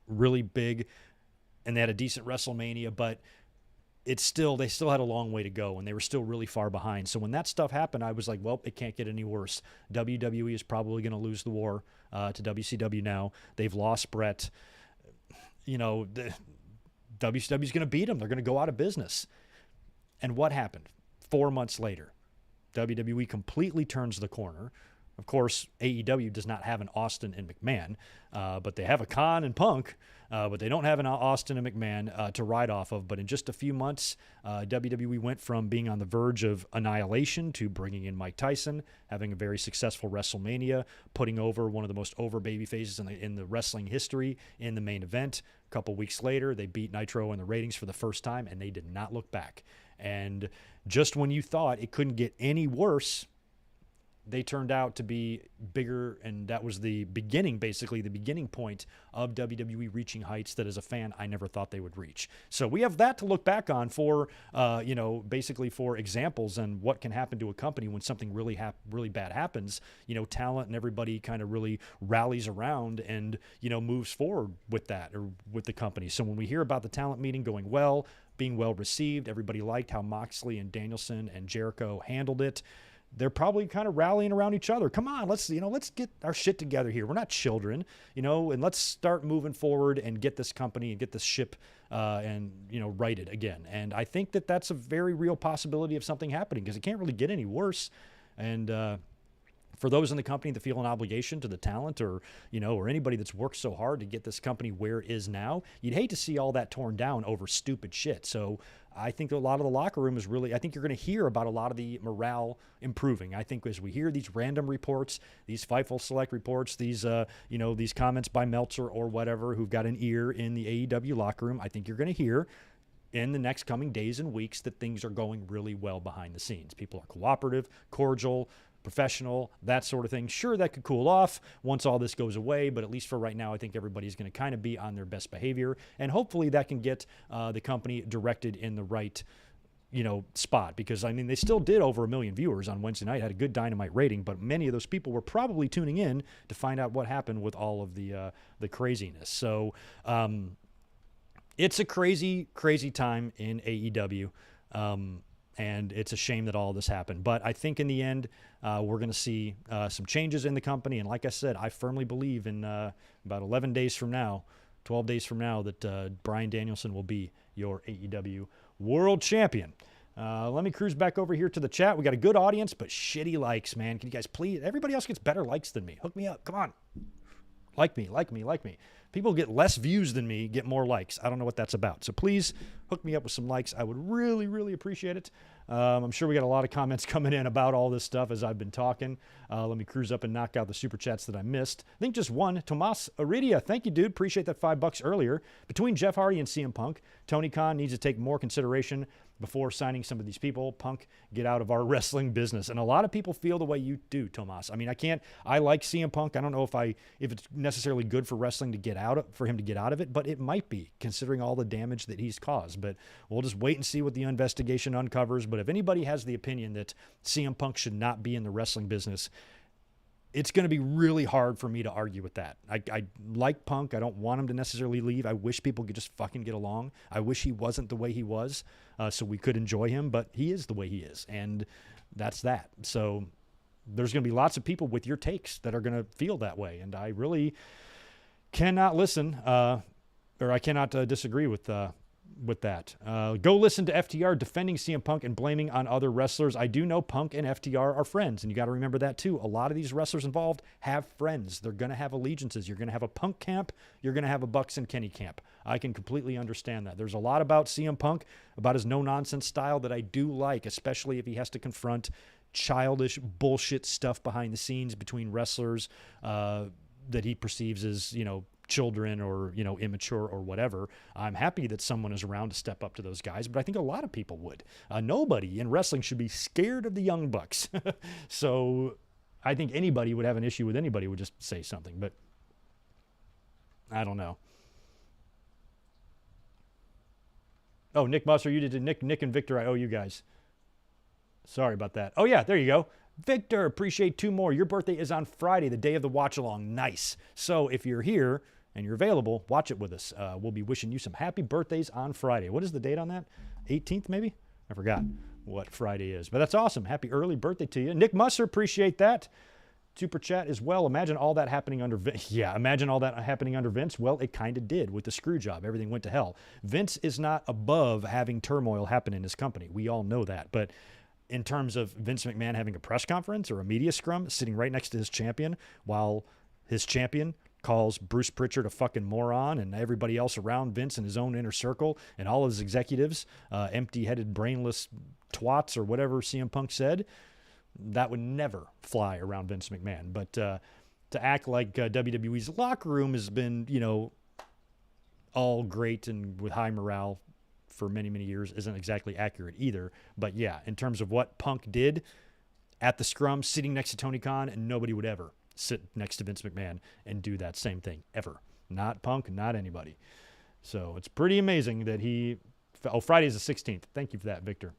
really big, and they had a decent WrestleMania, but they still had a long way to go, and they were still really far behind. So when that stuff happened, I was like, well, it can't get any worse. WWE is probably going to lose the war to WCW now. They've lost Bret. WCW's going to beat them. They're going to go out of business. And what happened? 4 months later, WWE completely turns the corner. Of course, AEW does not have an Austin and McMahon, but they have a Khan and Punk, but they don't have an Austin and McMahon to ride off of. But in just a few months, WWE went from being on the verge of annihilation to bringing in Mike Tyson, having a very successful WrestleMania, putting over one of the most over baby faces in the wrestling history in the main event. A couple weeks later, they beat Nitro in the ratings for the first time, and they did not look back. And just when you thought it couldn't get any worse, they turned out to be bigger, and that was the beginning point of WWE reaching heights that as a fan I never thought they would reach. So we have that to look back on for, basically for examples and what can happen to a company when something really bad happens. Talent and everybody kind of really rallies around and, moves forward with that or with the company. So when we hear about the talent meeting going well, being well received, everybody liked how Moxley and Danielson and Jericho handled it. They're probably kind of rallying around each other. Come on, let's get our shit together here. We're not children, and let's start moving forward and get this company and get this ship righted again. And I think that that's a very real possibility of something happening because it can't really get any worse. And for those in the company that feel an obligation to the talent or anybody that's worked so hard to get this company where it is now, you'd hate to see all that torn down over stupid shit. So I think a lot of the locker room I think you're going to hear about a lot of the morale improving. I think as we hear these random reports, these Fightful Select reports, these comments by Meltzer or whatever who've got an ear in the AEW locker room, I think you're going to hear in the next coming days and weeks that things are going really well behind the scenes. People are cooperative, cordial, professional, that sort of thing. Sure, that could cool off once all this goes away, but at least for right now, I think everybody's going to kind of be on their best behavior, and hopefully that can get the company directed in the right, spot. Because, they still did over 1 million viewers on Wednesday night, had a good Dynamite rating, but many of those people were probably tuning in to find out what happened with all of the craziness. So it's a crazy, crazy time in AEW. And it's a shame that all this happened. But I think in the end, we're going to see some changes in the company. And like I said, I firmly believe in about 12 days from now, that Brian Danielson will be your AEW World Champion. Let me cruise back over here to the chat. We got a good audience, but shitty likes, man. Can you guys please? Everybody else gets better likes than me. Hook me up. Come on. Like me. People get less views than me, get more likes. I don't know what that's about. So please hook me up with some likes. I would really, really appreciate it. I'm sure we got a lot of comments coming in about all this stuff as I've been talking. Let me cruise up and knock out the super chats that I missed. I think just one. Tomas Aridia, thank you, dude. Appreciate that $5 earlier. Between Jeff Hardy and CM Punk, Tony Khan needs to take more consideration before signing some of these people. Punk, get out of our wrestling business. And a lot of people feel the way you do, Tomas. I like CM Punk. I don't know if it's necessarily good for wrestling for him to get out of it, but it might be, considering all the damage that he's caused. But we'll just wait and see what the investigation uncovers. But if anybody has the opinion that CM Punk should not be in the wrestling business, it's going to be really hard for me to argue with that. I like Punk. I don't want him to necessarily leave. I wish people could just fucking get along. I wish he wasn't the way he was, so we could enjoy him, but he is the way he is, and that's that. So there's going to be lots of people with your takes that are going to feel that way, and I really cannot listen, or I cannot disagree with with that. Go listen to FTR defending CM Punk and blaming on other wrestlers. I do know Punk and FTR are friends, and you got to remember that too. A lot of these wrestlers involved have friends. They're going to have allegiances. You're going to have a Punk camp. You're going to have a Bucks and Kenny camp. I can completely understand that. There's a lot about CM Punk, about his no-nonsense style that I do like, especially if he has to confront childish bullshit stuff behind the scenes between wrestlers that he perceives as, children or, immature or whatever. I'm happy that someone is around to step up to those guys, but I think a lot of people would. Nobody in wrestling should be scared of the Young Bucks. So I think anybody would have an issue with anybody would just say something, but I don't know. Oh, Nick Musser, you did Nick and Victor. I owe you guys. Sorry about that. Oh yeah, there you go. Victor, appreciate 2 more. Your birthday is on Friday, the day of the watch along. Nice. So if you're here and you're available, watch it with us. We'll be wishing you some happy birthdays on Friday. What is the date on that? 18th maybe? I forgot what Friday is, but that's awesome. Happy early birthday to you. Nick Musser, appreciate that. Super chat as well. Imagine all that happening under Vince. Yeah, imagine all that happening under Vince. Well, it kind of did with the screw job. Everything went to hell. Vince is not above having turmoil happen in his company. We all know that. But in terms of Vince McMahon having a press conference or a media scrum sitting right next to his champion while his champion calls Bruce Pritchard a fucking moron and everybody else around Vince in his own inner circle and all his executives, empty-headed, brainless twats or whatever CM Punk said, that would never fly around Vince McMahon. But to act like WWE's locker room has been, all great and with high morale for many, many years isn't exactly accurate either. But yeah, in terms of what Punk did at the scrum, sitting next to Tony Khan, and nobody would ever sit next to Vince McMahon and do that same thing, ever. Not Punk, not anybody. So it's pretty amazing that he... Oh, Friday's the 16th. Thank you for that, Victor.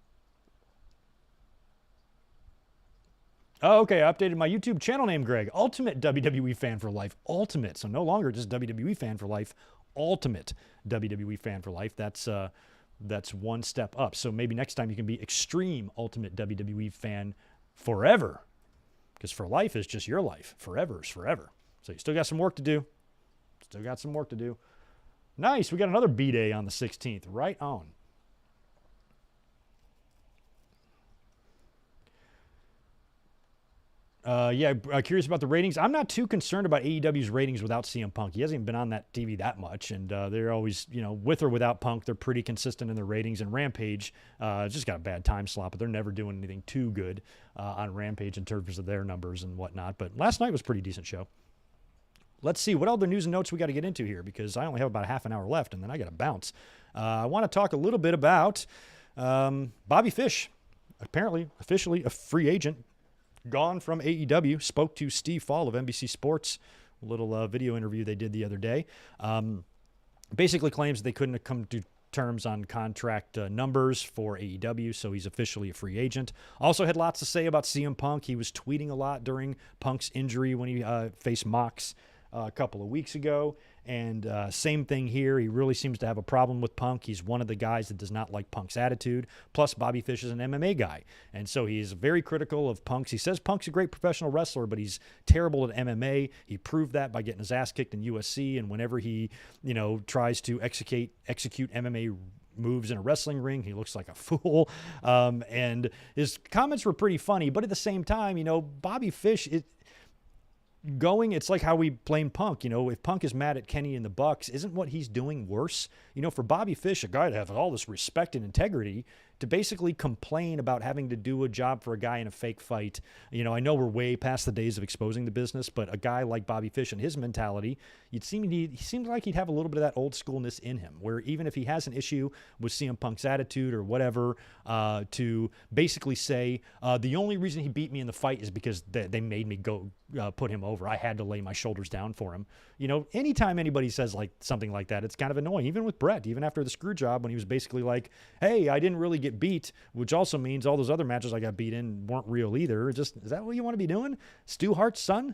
Oh, okay, I updated my YouTube channel name, Greg. Ultimate WWE Fan for Life. Ultimate. So no longer just WWE Fan for Life. Ultimate WWE Fan for Life. That's one step up. So maybe next time you can be Extreme Ultimate WWE Fan Forever. Because for life is just your life. Forever is forever. So you still got some work to do. Nice. We got another B-Day on the 16th. Right on. Curious about the ratings. I'm not too concerned about AEW's ratings without CM Punk. He hasn't even been on that TV that much, and they're always, with or without Punk, they're pretty consistent in their ratings. And Rampage just got a bad time slot, but they're never doing anything too good on Rampage in terms of their numbers and whatnot. But last night was a pretty decent show. Let's see what other news and notes we got to get into here, because I only have about half an hour left, and then I got to bounce. I want to talk a little bit about Bobby Fish, apparently officially a free agent. Gone from AEW, spoke to Steve Fall of NBC Sports, a little video interview they did the other day. Basically claims they couldn't have come to terms on contract numbers for AEW, so he's officially a free agent. Also had lots to say about CM Punk. He was tweeting a lot during Punk's injury when he faced Mox a couple of weeks ago. And same thing here. He really seems to have a problem with Punk. He's one of the guys that does not like Punk's attitude. Plus, Bobby Fish is an MMA guy. And so he's very critical of Punk's. He says Punk's a great professional wrestler, but he's terrible at MMA. He proved that by getting his ass kicked in USC. And whenever he, tries to execute MMA moves in a wrestling ring, he looks like a fool. And his comments were pretty funny. But at the same time, Bobby Fish... it's like how we blame Punk. If Punk is mad at Kenny and the Bucks, isn't what he's doing worse? For Bobby Fish, a guy to have all this respect and integrity, to basically complain about having to do a job for a guy in a fake fight. I know we're way past the days of exposing the business, but a guy like Bobby Fish and his mentality, he seems like he'd have a little bit of that old schoolness in him, where even if he has an issue with CM Punk's attitude or whatever, to basically say, the only reason he beat me in the fight is because they made me go put him over. I had to lay my shoulders down for him. Anytime anybody says something like that, it's kind of annoying. Even with Brett, even after the screw job, when he was basically like, hey, I didn't really get beat, which also means all those other matches I got beat in weren't real either. Is that what you want to be doing? Stu Hart's son?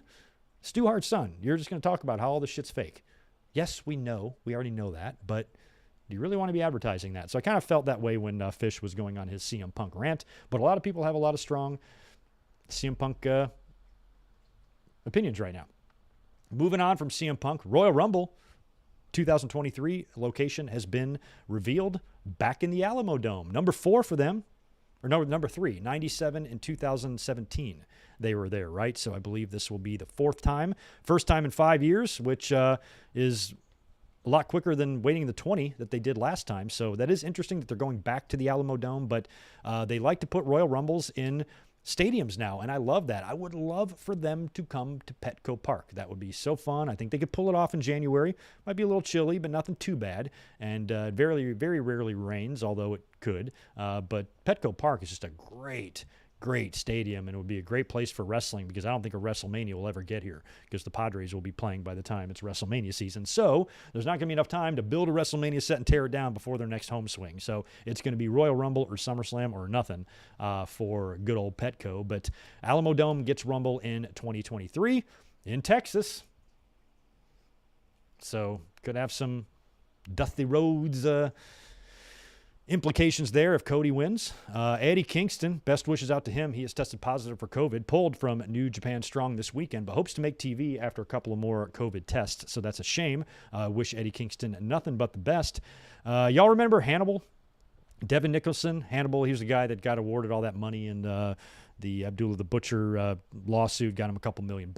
Stu Hart's son. You're just going to talk about how all this shit's fake. Yes, we know. We already know that. But do you really want to be advertising that? So I kind of felt that way when Fish was going on his CM Punk rant. But a lot of people have a lot of strong CM Punk opinions right now. Moving on from CM Punk, Royal Rumble. 2023 location has been revealed back in the Alamo Dome. Number 4 for them, or no, number 3, 97 and 2017. They were there, right? So I believe this will be the 4th time. First time in 5 years, which is a lot quicker than waiting the 20 that they did last time. So that is interesting that they're going back to the Alamo Dome, but they like to put Royal Rumbles in stadiums now, and I love that. I would love for them to come to Petco Park. That would be so fun. I think they could pull it off in January. Might be a little chilly, but nothing too bad. And very, very rarely rains, although it could. But Petco Park is just a great stadium, and it would be a great place for wrestling, because I don't think a WrestleMania will ever get here, because the Padres will be playing by the time it's WrestleMania season. So there's not going to be enough time to build a WrestleMania set and tear it down before their next home swing. So it's going to be Royal Rumble or SummerSlam or nothing for good old Petco. But Alamo Dome gets Rumble in 2023 in Texas. So could have some Dusty Rhodes implications there if Cody wins. Eddie Kingston, best wishes out to him. He has tested positive for COVID, pulled from New Japan Strong this weekend, but hopes to make TV after a couple of more COVID tests. So that's a shame. Wish Eddie Kingston nothing but the best. Y'all remember Hannibal? Devin Nicholson. Hannibal, he was the guy that got awarded all that money in the Abdullah the Butcher lawsuit, got him a couple $1 million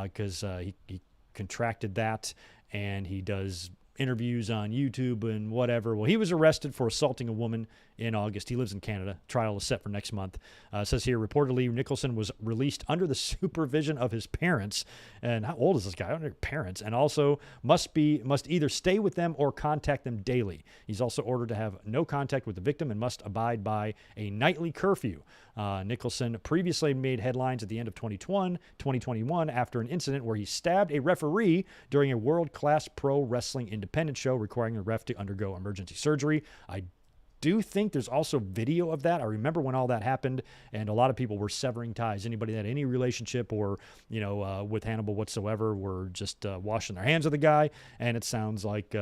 because he contracted that, and he does interviews on YouTube and whatever. Well, he was arrested for assaulting a woman in August. He lives in Canada. Trial is set for next month. It says here, reportedly, Nicholson was released under the supervision of his parents. And how old is this guy? Under parents. And also must either stay with them or contact them daily. He's also ordered to have no contact with the victim and must abide by a nightly curfew. Nicholson previously made headlines at the end of 2021 after an incident where he stabbed a referee during a world-class pro wrestling independent show, requiring the ref to undergo emergency surgery. I do think there's also video of that. I remember when all that happened, and a lot of people were severing ties. Anybody that had any relationship or, with Hannibal whatsoever were just washing their hands of the guy, and it sounds like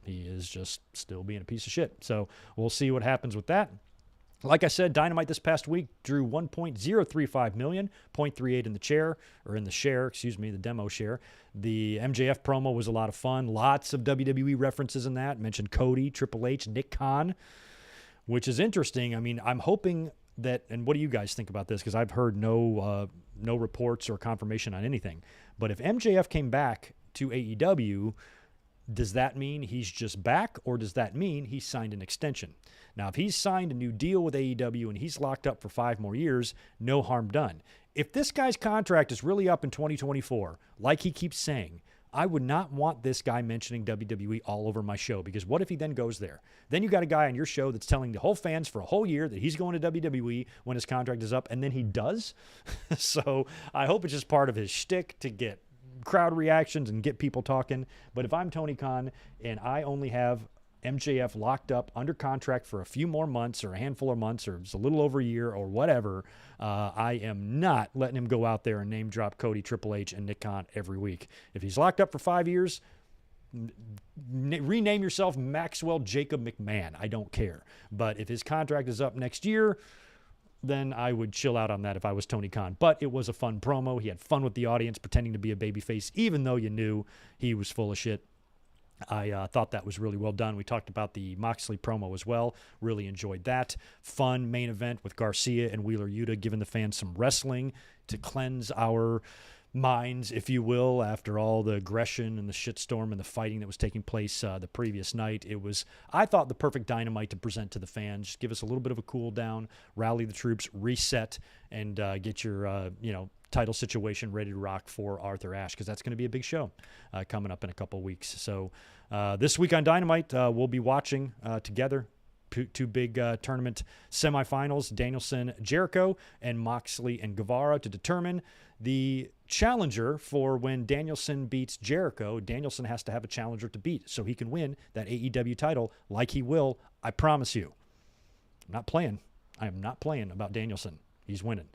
he is just still being a piece of shit. So we'll see what happens with that. Like I said, Dynamite this past week drew 1.035 million, 0.38 in the demo share. The MJF promo was a lot of fun. Lots of WWE references in that. Mentioned Cody, Triple H, Nick Khan, which is interesting. I mean, I'm hoping that, and what do you guys think about this? Because I've heard no reports or confirmation on anything. But if MJF came back to AEW, does that mean he's just back, or does that mean he signed an extension? Now, if he's signed a new deal with AEW and he's locked up for 5 more years, no harm done. If this guy's contract is really up in 2024, like he keeps saying, I would not want this guy mentioning WWE all over my show, because what if he then goes there? Then you got a guy on your show that's telling the whole fans for a whole year that he's going to WWE when his contract is up, and then he does. So I hope it's just part of his shtick to get crowd reactions and get people talking. But if I'm Tony Khan and I only have MJF locked up under contract for a few more months or a handful of months or just a little over a year or whatever, I am not letting him go out there and name drop Cody, Triple H, and Nick Khan every week. If he's locked up for 5 years, rename yourself Maxwell Jacob McMahon. I don't care. But if his contract is up next year, then I would chill out on that if I was Tony Khan. But it was a fun promo. He had fun with the audience, pretending to be a babyface, even though you knew he was full of shit. I thought that was really well done. We talked about the Moxley promo as well. Really enjoyed that. Fun main event with Garcia and Wheeler Yuta, giving the fans some wrestling to cleanse our minds, if you will, after all the aggression and the shitstorm and the fighting that was taking place the previous night. It was, I thought, the perfect Dynamite to present to the fans. Just give us a little bit of a cool down, rally the troops, reset, and get your, title situation ready to rock for Arthur Ashe, because that's going to be a big show coming up in a couple weeks. So this week on Dynamite, we'll be watching together two big tournament semifinals, Danielson, Jericho, and Moxley and Guevara, to determine the challenger for when Danielson beats Jericho. Danielson has to have a challenger to beat so he can win that AEW title, like he will, I promise you. I'm not playing. I am not playing about Danielson. He's winning.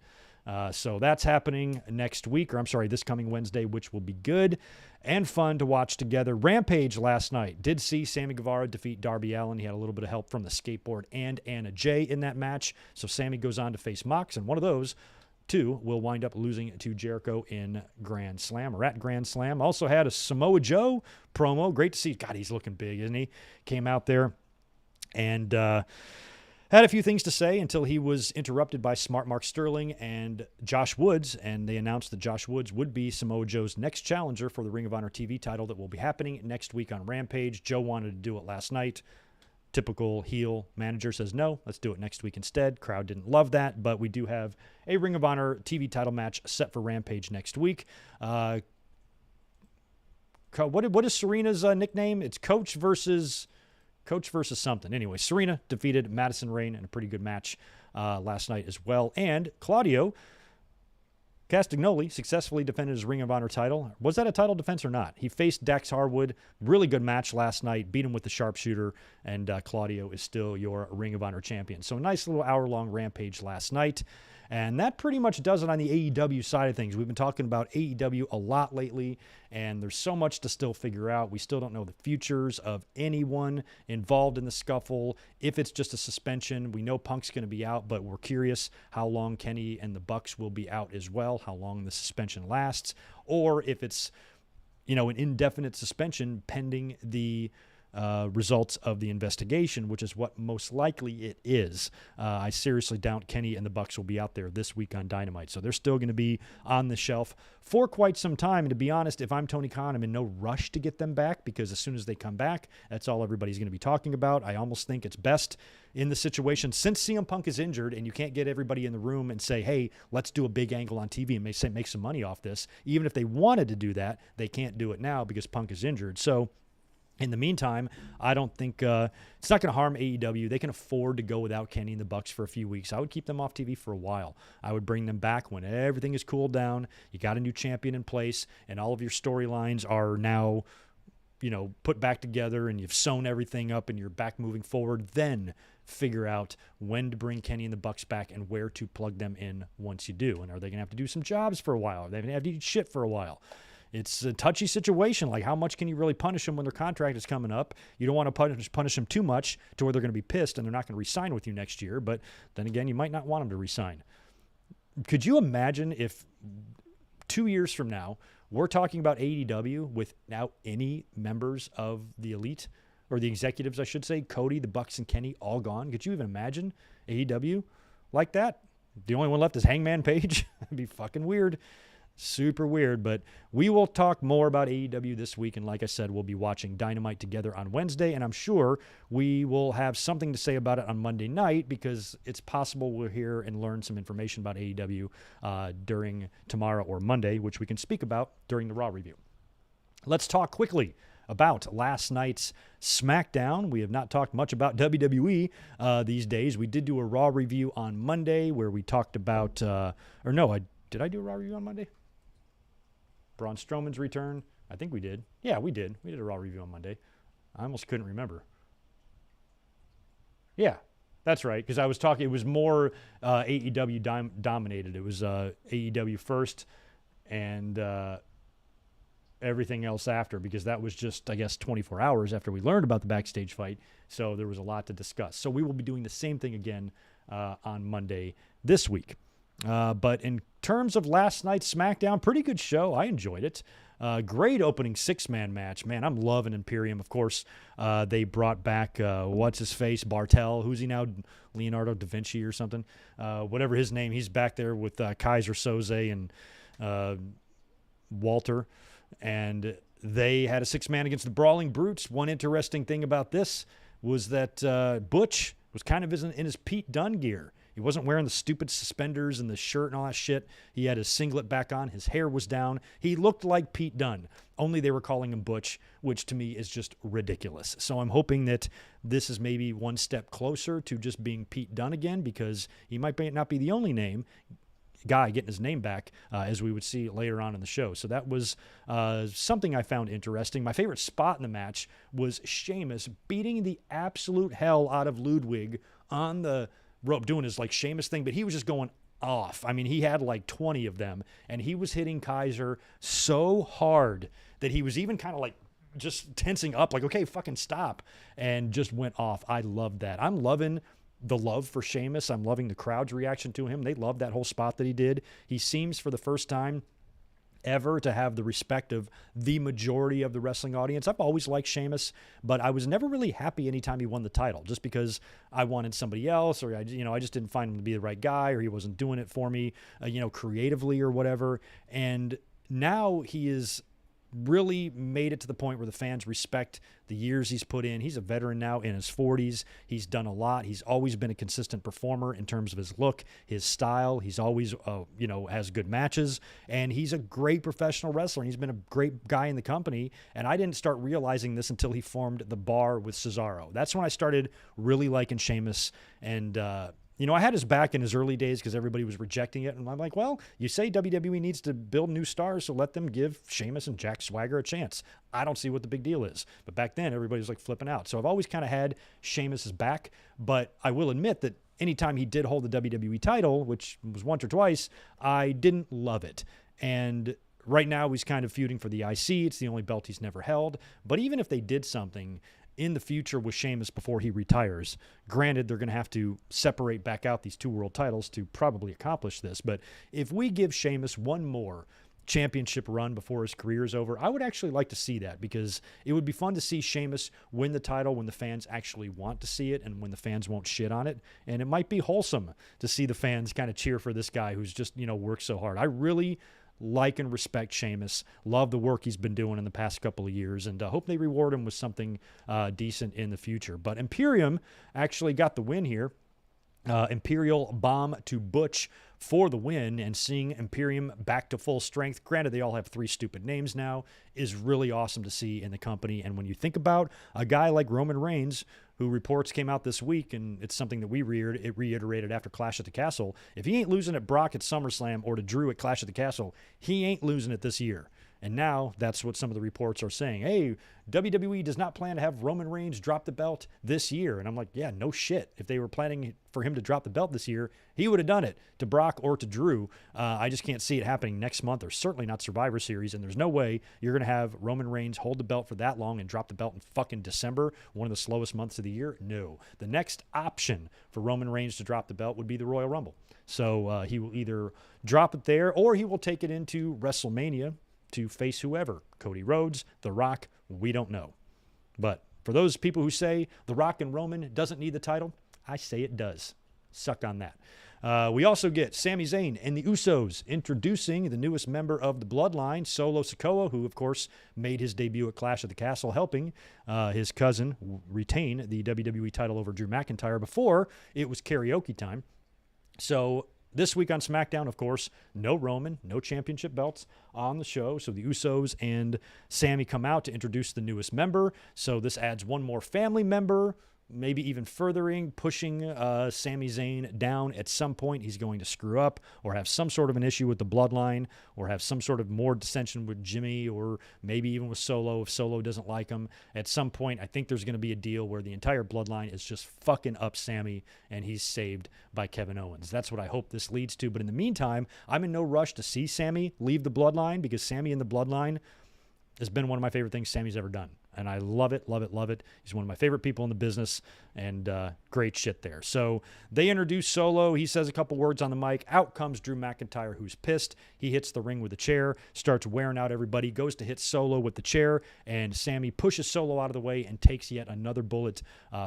So that's happening next week, or I'm sorry, this coming Wednesday, which will be good and fun to watch together. Rampage last night. Did see Sammy Guevara defeat Darby Allin. He had a little bit of help from the skateboard and Anna Jay in that match. So Sammy goes on to face Mox, and one of those 2 will wind up losing to Jericho in Grand Slam, or at Grand Slam. Also had a Samoa Joe promo. Great to see. God, he's looking big, isn't he? Came out there and had a few things to say until he was interrupted by Smart Mark Sterling and Josh Woods, and they announced that Josh Woods would be Samoa Joe's next challenger for the Ring of Honor TV title that will be happening next week on Rampage. Joe wanted to do it last night. Typical heel manager says, no, let's do it next week instead. Crowd didn't love that, but we do have a Ring of Honor TV title match set for Rampage next week. What is Serena's nickname? It's Coach versus something. Anyway, Serena defeated Madison Rayne in a pretty good match last night as well. And Claudio Castagnoli successfully defended his Ring of Honor title. Was that a title defense or not? He faced Dax Harwood. Really good match last night. Beat him with the sharpshooter. And Claudio is still your Ring of Honor champion. So a nice little hour-long Rampage last night. And that pretty much does it on the AEW side of things. We've been talking about AEW a lot lately, and there's so much to still figure out. We still don't know the futures of anyone involved in the scuffle. If it's just a suspension, we know Punk's going to be out, but we're curious how long Kenny and the Bucks will be out as well, how long the suspension lasts, or if it's, an indefinite suspension pending the results of the investigation, which is what most likely it is. I seriously doubt Kenny and the Bucks will be out there this week on Dynamite, so they're still going to be on the shelf for quite some time. And to be honest, if I'm Tony Khan, I'm in no rush to get them back, because as soon as they come back, that's all everybody's going to be talking about. I almost think it's best in the situation, since CM Punk is injured and you can't get everybody in the room and say, hey, let's do a big angle on TV and make some money off this. Even if they wanted to do that, they can't do it now because Punk is injured. So in the meantime, I don't think it's not going to harm AEW. They can afford to go without Kenny and the Bucks for a few weeks. I would keep them off TV for a while. I would bring them back when everything is cooled down. You got a new champion in place, and all of your storylines are now, put back together, and you've sewn everything up, and you're back moving forward. Then figure out when to bring Kenny and the Bucks back and where to plug them in once you do. And are they going to have to do some jobs for a while? Are they going to have to eat shit for a while? It's a touchy situation. Like, how much can you really punish them when their contract is coming up? You don't want to punish them too much to where they're going to be pissed and they're not going to re-sign with you next year. But then again, you might not want them to re-sign. Could you imagine if 2 years from now, we're talking about AEW without any members of the elite, or the executives, I should say, Cody, the Bucks, and Kenny all gone? Could you even imagine AEW like that? The only one left is Hangman Page. That'd be fucking weird. Super weird, but we will talk more about AEW this week, and like I said, we'll be watching Dynamite together on Wednesday, and I'm sure we will have something to say about it on Monday night, because it's possible we'll hear and learn some information about AEW during tomorrow or Monday, which we can speak about during the Raw review. Let's talk quickly about last night's SmackDown. We have not talked much about WWE these days. We did do a Raw review on Monday where we talked about, did I do a Raw review on Monday? Braun Strowman's return. I think we did. Yeah, we did. We did a Raw review on Monday. I almost couldn't remember. Yeah, that's right, because I was talking, it was more AEW dominated. It was AEW first and everything else after, because that was just, I guess, 24 hours after we learned about the backstage fight. So there was a lot to discuss. So we will be doing the same thing again on Monday this week. But in terms of last night's SmackDown, pretty good show. I enjoyed it. Great opening six-man match. Man, I'm loving Imperium. Of course, they brought back, what's-his-face, Bartel. Who's he now? Leonardo da Vinci or something? Whatever his name. He's back there with Kaiser Soze and Walter. And they had a six-man against the Brawling Brutes. One interesting thing about this was that Butch was kind of in his Pete Dunne gear. He wasn't wearing the stupid suspenders and the shirt and all that shit. He had his singlet back on. His hair was down. He looked like Pete Dunne, only they were calling him Butch, which to me is just ridiculous. So I'm hoping that this is maybe one step closer to just being Pete Dunne again, because he might not be the only guy getting his name back, as we would see later on in the show. So that was something I found interesting. My favorite spot in the match was Sheamus beating the absolute hell out of Ludwig on the rope, doing his like Sheamus thing, but he was just going off. I mean, he had like 20 of them, and he was hitting Kaiser so hard that he was even kind of like just tensing up, like, okay, fucking stop, and just went off. I loved that. I'm loving the love for Sheamus. I'm loving the crowd's reaction to him. They love that whole spot that he did. He seems for the first time ever to have the respect of the majority of the wrestling audience. I've always liked Sheamus, but I was never really happy anytime he won the title, just because I wanted somebody else, or I just didn't find him to be the right guy, or he wasn't doing it for me, creatively or whatever. And now he is really made it to the point where the fans respect the years he's put in. He's a veteran now in his 40s. He's done a lot. He's always been a consistent performer in terms of his look, his style. He's always, has good matches, and he's a great professional wrestler. And he's been a great guy in the company, and I didn't start realizing this until he formed the Bar with Cesaro. That's when I started really liking Sheamus, and I had his back in his early days because everybody was rejecting it. And I'm like, well, you say WWE needs to build new stars, so let them give Sheamus and Jack Swagger a chance. I don't see what the big deal is. But back then, everybody was like flipping out. So I've always kind of had Sheamus's back. But I will admit that anytime he did hold the WWE title, which was once or twice, I didn't love it. And right now, he's kind of feuding for the IC. It's the only belt he's never held. But even if they did something in the future with Sheamus before he retires, granted, they're going to have to separate back out these 2 world titles to probably accomplish this. But if we give Sheamus one more championship run before his career is over, I would actually like to see that, because it would be fun to see Sheamus win the title when the fans actually want to see it and when the fans won't shit on it. And it might be wholesome to see the fans kind of cheer for this guy who's just, worked so hard. I really like and respect Sheamus. Love the work he's been doing in the past couple of years, and hope they reward him with something decent in the future. But Imperium actually got the win here. Imperial Bomb to Butch for the win, and seeing Imperium back to full strength, granted they all have 3 stupid names now, is really awesome to see in the company. And when you think about a guy like Roman Reigns, who reports came out this week, and it's something that we reiterated after Clash at the Castle, if he ain't losing at Brock at SummerSlam or to Drew at Clash at the Castle, he ain't losing it this year. And now that's what some of the reports are saying. Hey, WWE does not plan to have Roman Reigns drop the belt this year. And I'm like, yeah, no shit. If they were planning for him to drop the belt this year, he would have done it to Brock or to Drew. I just can't see it happening next month, or certainly not Survivor Series. And there's no way you're going to have Roman Reigns hold the belt for that long and drop the belt in fucking December, one of the slowest months of the year. No. The next option for Roman Reigns to drop the belt would be the Royal Rumble. So he will either drop it there, or he will take it into WrestleMania to face whoever. Cody Rhodes, The Rock, we don't know. But for those people who say The Rock and Roman doesn't need the title, I say it does. Suck on that. We also get Sami Zayn and the Usos introducing the newest member of the Bloodline, Solo Sikoa, who, of course, made his debut at Clash at the Castle, helping his cousin retain the WWE title over Drew McIntyre before it was karaoke time. So this week on SmackDown, of course, no Roman, no championship belts on the show. So the Usos and Sami come out to introduce the newest member. So this adds one more family member, maybe even furthering, pushing Sami Zayn down. At some point, he's going to screw up or have some sort of an issue with the Bloodline, or have some sort of more dissension with Jimmy, or maybe even with Solo if Solo doesn't like him. At some point, I think there's going to be a deal where the entire Bloodline is just fucking up Sami, and he's saved by Kevin Owens. That's what I hope this leads to. But in the meantime, I'm in no rush to see Sami leave the Bloodline, because Sami in the Bloodline has been one of my favorite things Sami's ever done. And I love it, love it, love it. He's one of my favorite people in the business, and great shit there. So they introduce Solo. He says a couple words on the mic. Out comes Drew McIntyre, who's pissed. He hits the ring with a chair, starts wearing out everybody, goes to hit Solo with the chair, and Sami pushes Solo out of the way and takes yet another bullet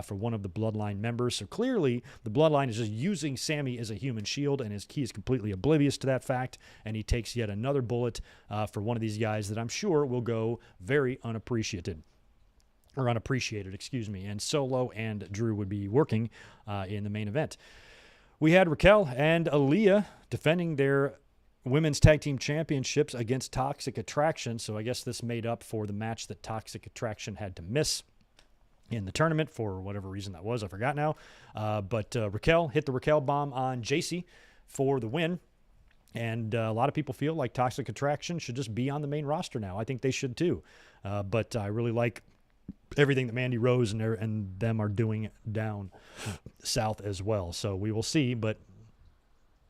for one of the Bloodline members. So clearly, the Bloodline is just using Sami as a human shield, and he is completely oblivious to that fact, and he takes yet another bullet for one of these guys that I'm sure will go very unappreciated. And Solo and Drew would be working in the main event. We had Raquel and Aaliyah defending their women's tag team championships against Toxic Attraction, so I guess this made up for the match that Toxic Attraction had to miss in the tournament for whatever reason that was. I forgot now. But Raquel hit the Raquel bomb on JC for the win. And a lot of people feel like Toxic Attraction should just be on the main roster now. I think they should too. But I really like everything that Mandy Rose and them are doing down south as well. So we will see, but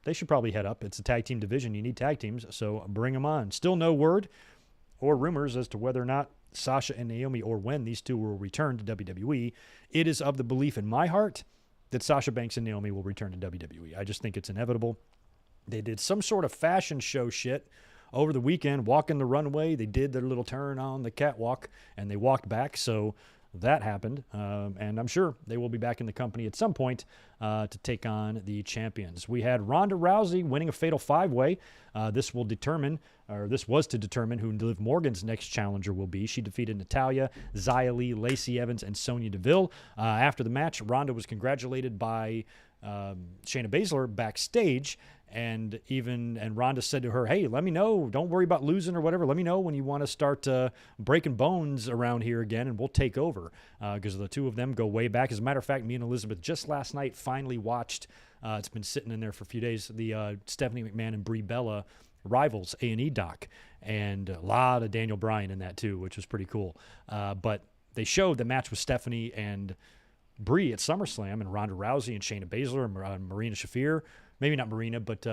they should probably head up. It's a tag team division. You need tag teams, so bring them on. Still no word or rumors as to whether or not Sasha and Naomi, or when these two will return to WWE. It is of the belief in my heart that Sasha Banks and Naomi will return to WWE. I just think it's inevitable. They did some sort of fashion show shit over the weekend, walking the runway. They did their little turn on the catwalk, and they walked back. So that happened, and I'm sure they will be back in the company at some point to take on the champions. We had Ronda Rousey winning a fatal 5-way. This was to determine who Liv Morgan's next challenger will be. She defeated Natalya, Xia Li, Lacey Evans, and Sonya Deville. After the match, Ronda was congratulated by Shayna Baszler backstage, and Ronda said to her, "Hey, let me know. Don't worry about losing or whatever. Let me know when you want to start breaking bones around here again, and we'll take over." Because the two of them go way back. As a matter of fact, me and Elizabeth just last night finally watched. It's been sitting in there for a few days. The Stephanie McMahon and Brie Bella Rivals A&E doc, and a lot of Daniel Bryan in that too, which was pretty cool. But they showed the match with Stephanie and Brie at SummerSlam, and Ronda Rousey and Shayna Baszler and Marina Shafir. Maybe not Marina, but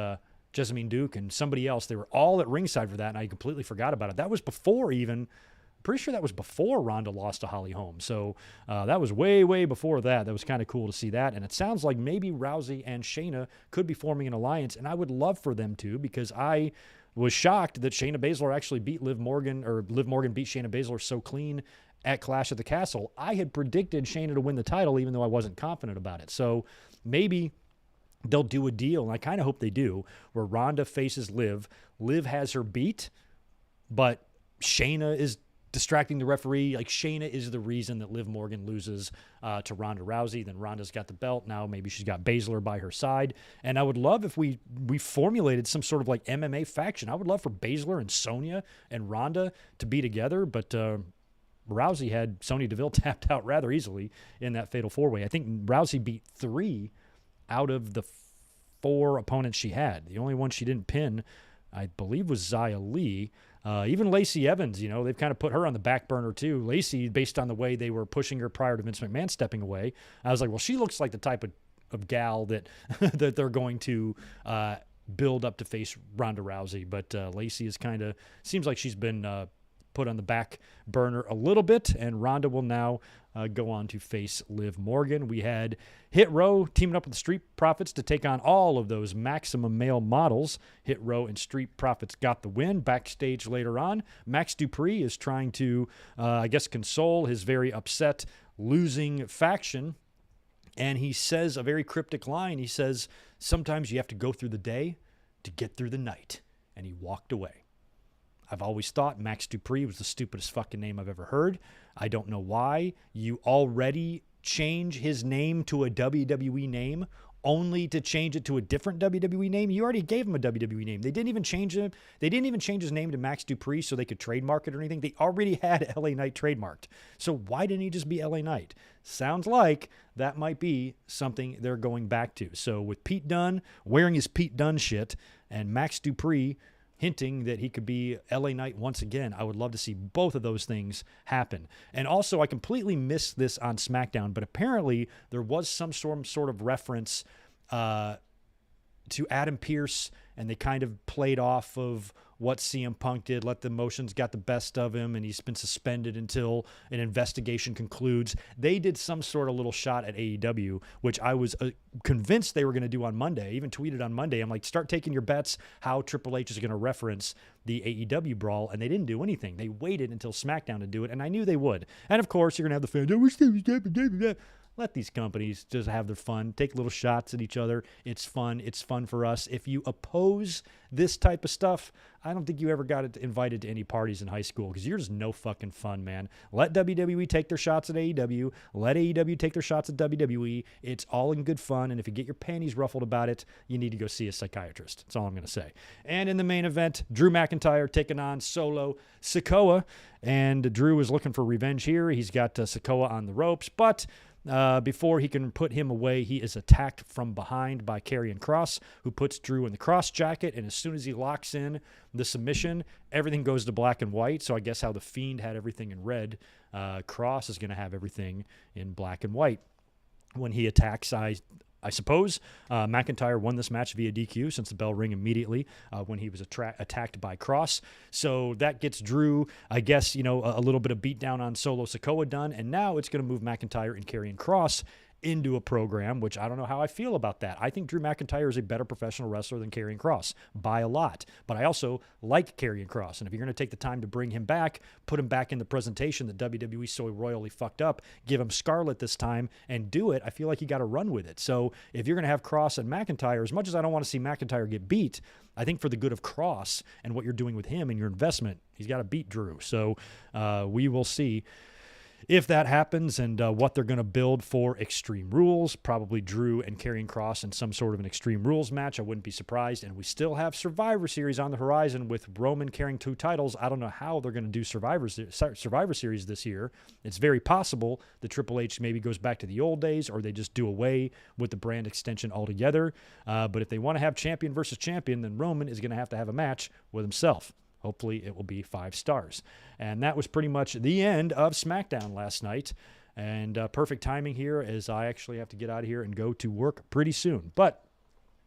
Jessamine Duke and somebody else. They were all at ringside for that, and I completely forgot about it. That was before pretty sure that was before Ronda lost to Holly Holm. So that was way, way before that. That was kind of cool to see that. And it sounds like maybe Rousey and Shayna could be forming an alliance, and I would love for them to, because I was shocked that Shayna Baszler actually beat Liv Morgan, or Liv Morgan beat Shayna Baszler so clean at Clash at the Castle. I had predicted Shayna to win the title, even though I wasn't confident about it. So maybe they'll do a deal, and I kind of hope they do, where Ronda faces Liv. Liv has her beat, but Shayna is distracting the referee. Like, Shayna is the reason that Liv Morgan loses to Ronda Rousey. Then Ronda's got the belt. Now maybe she's got Baszler by her side. And I would love if we formulated some sort of like MMA faction. I would love for Baszler and Sonya and Ronda to be together, but Rousey had Sonya Deville tapped out rather easily in that fatal 4-way. I think Rousey beat 3 out of the 4 opponents she had. The only one she didn't pin, I believe, was Xia Li. Even Lacey Evans, they've kind of put her on the back burner too. Lacey, based on the way they were pushing her prior to Vince McMahon stepping away, I was like, well, she looks like the type of gal that that they're going to build up to face Ronda Rousey. But Lacey is seems like she's been put on the back burner a little bit, and Ronda will now go on to face Liv Morgan. We had Hit Row teaming up with the Street Profits to take on all of those Maximum Male models. Hit Row and Street Profits got the win. Backstage later on, Max Dupree is trying to, console his very upset losing faction, and he says a very cryptic line. He says, "Sometimes you have to go through the day to get through the night," and he walked away. I've always thought Max Dupree was the stupidest fucking name I've ever heard. I don't know why you already change his name to a WWE name only to change it to a different WWE name. You already gave him a WWE name. They didn't even change him. They didn't even change his name to Max Dupree so they could trademark it or anything. They already had LA Knight trademarked. So why didn't he just be LA Knight? Sounds like that might be something they're going back to. So with Pete Dunne wearing his Pete Dunne shit and Max Dupree hinting that he could be LA Knight once again, I would love to see both of those things happen. And also, I completely missed this on SmackDown, but apparently there was some sort of reference to Adam Pearce, and they kind of played off of what CM Punk did, let the emotions got the best of him, and he's been suspended until an investigation concludes. They did some sort of little shot at AEW, which I was convinced they were going to do on Monday. I even tweeted on Monday, I'm like, start taking your bets how Triple H is going to reference the AEW brawl, and they didn't do anything. They waited until SmackDown to do it, and I knew they would. And of course, you're going to have the fans, I wish they was let these companies just have their fun, take little shots at each other. It's fun. It's fun for us. If you oppose this type of stuff, I don't think you ever got invited to any parties in high school because you're just no fucking fun, man. Let WWE take their shots at AEW. Let AEW take their shots at WWE. It's all in good fun, and if you get your panties ruffled about it, you need to go see a psychiatrist. That's all I'm going to say. And in the main event, Drew McIntyre taking on Solo Sikoa, and Drew is looking for revenge here. He's got Sikoa on the ropes, but before he can put him away, he is attacked from behind by Karrion Kross, who puts Drew in the cross jacket, and as soon as he locks in the submission, everything goes to black and white. So I guess how the Fiend had everything in red, Kross is going to have everything in black and white. When he attacks, I suppose McIntyre won this match via DQ since the bell rang immediately when he was attacked by Kross. So that gets Drew, I guess, a little bit of beatdown on Solo Sikoa done, and now it's going to move McIntyre and Karrion Kross into a program, which I don't know how I feel about that. I think Drew McIntyre is a better professional wrestler than Karrion Kross by a lot. But I also like Karrion Kross. And if you're going to take the time to bring him back, put him back in the presentation that WWE so royally fucked up, give him Scarlett this time and do it, I feel like you got to run with it. So if you're going to have Kross and McIntyre, as much as I don't want to see McIntyre get beat, I think for the good of Kross and what you're doing with him and your investment, he's got to beat Drew. So we will see if that happens and what they're going to build for Extreme Rules. Probably Drew and Karrion Kross in some sort of an Extreme Rules match. I wouldn't be surprised. And we still have Survivor Series on the horizon with Roman carrying 2 titles. I don't know how they're going to do Survivor Series this year. It's very possible the Triple H maybe goes back to the old days, or they just do away with the brand extension altogether. But if they want to have champion versus champion, then Roman is going to have a match with himself. Hopefully it will be 5 stars. And that was pretty much the end of SmackDown last night. And perfect timing here, as I actually have to get out of here and go to work pretty soon. But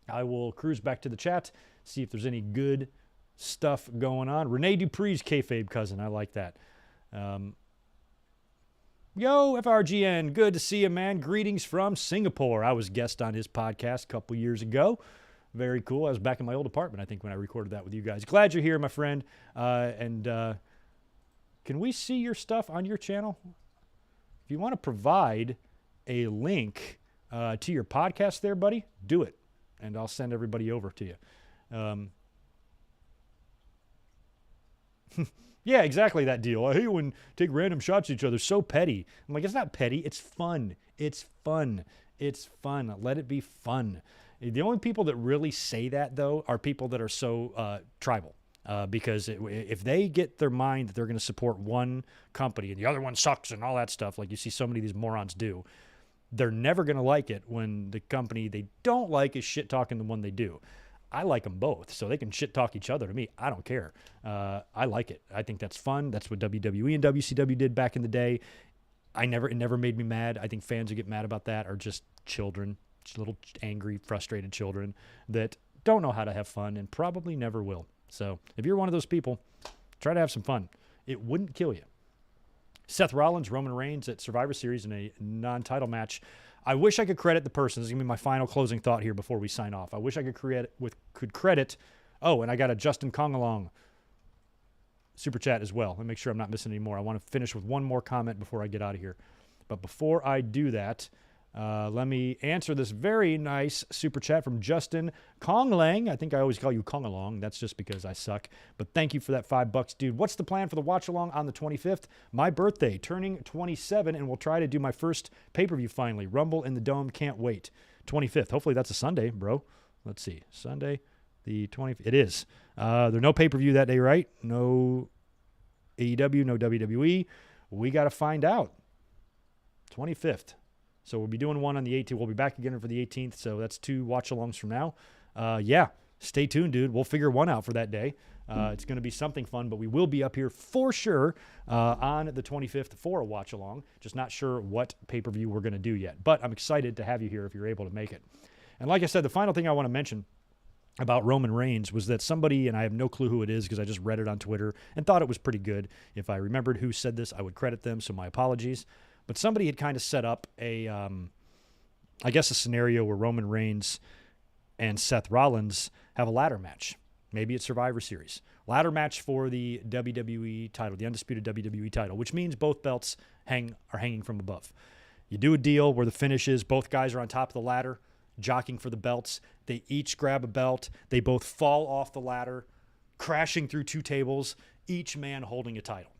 I will cruise back to the chat, see if there's any good stuff going on. Rene Dupree's kayfabe cousin. I like that. Yo, FRGN. Good to see you, man. Greetings from Singapore. I was guest on his podcast a couple years ago. Very cool. I was back in my old apartment, I think, when I recorded that with you guys. Glad you're here, my friend. Can we see your stuff on your channel? If you want to provide a link to your podcast there, buddy, do it. And I'll send everybody over to you. Yeah, exactly that deal. I hate when take random shots at each other. So petty. I'm like, it's not petty. It's fun. It's fun. It's fun. Let it be fun. The only people that really say that, though, are people that are so tribal. Because if they get their mind that they're going to support one company and the other one sucks and all that stuff, like you see so many of these morons do, they're never going to like it when the company they don't like is shit-talking the one they do. I like them both, so they can shit-talk each other to me. I don't care. I like it. I think that's fun. That's what WWE and WCW did back in the day. It never made me mad. I think fans who get mad about that are just children. Little angry, frustrated children that don't know how to have fun and probably never will. So if you're one of those people, try to have some fun. It wouldn't kill you. Seth Rollins, Roman Reigns at Survivor Series in a non-title match. I wish I could credit the person. This is going to be my final closing thought here before we sign off. I wish I could credit. Oh, and I got a Justin Kongalong super chat as well. Let me make sure I'm not missing any more. I want to finish with one more comment before I get out of here. But before I do that, let me answer this very nice super chat from Justin Konglang. I think I always call you Kongalong. That's just because I suck. But thank you for that $5, dude. What's the plan for the watch along on the 25th? My birthday, turning 27, and we'll try to do my first pay-per-view finally. Rumble in the Dome. Can't wait. 25th. Hopefully that's a Sunday, bro. Let's see. Sunday, the 25th. It is. There's no pay-per-view that day, right? No AEW, no WWE. We got to find out. 25th. So we'll be doing one on the 18th. We'll be back again for the 18th. So that's 2 watch-alongs from now. Yeah, stay tuned, dude. We'll figure one out for that day. It's going to be something fun, but we will be up here for sure on the 25th for a watch-along. Just not sure what pay-per-view we're going to do yet. But I'm excited to have you here if you're able to make it. And like I said, the final thing I want to mention about Roman Reigns was that somebody, and I have no clue who it is because I just read it on Twitter and thought it was pretty good. If I remembered who said this, I would credit them, so my apologies. But somebody had kind of set up a scenario where Roman Reigns and Seth Rollins have a ladder match. Maybe it's Survivor Series. Ladder match for the WWE title, the undisputed WWE title, which means both belts are hanging from above. You do a deal where the finish is both guys are on top of the ladder, jockeying for the belts. They each grab a belt. They both fall off the ladder, crashing through 2 tables, each man holding a title.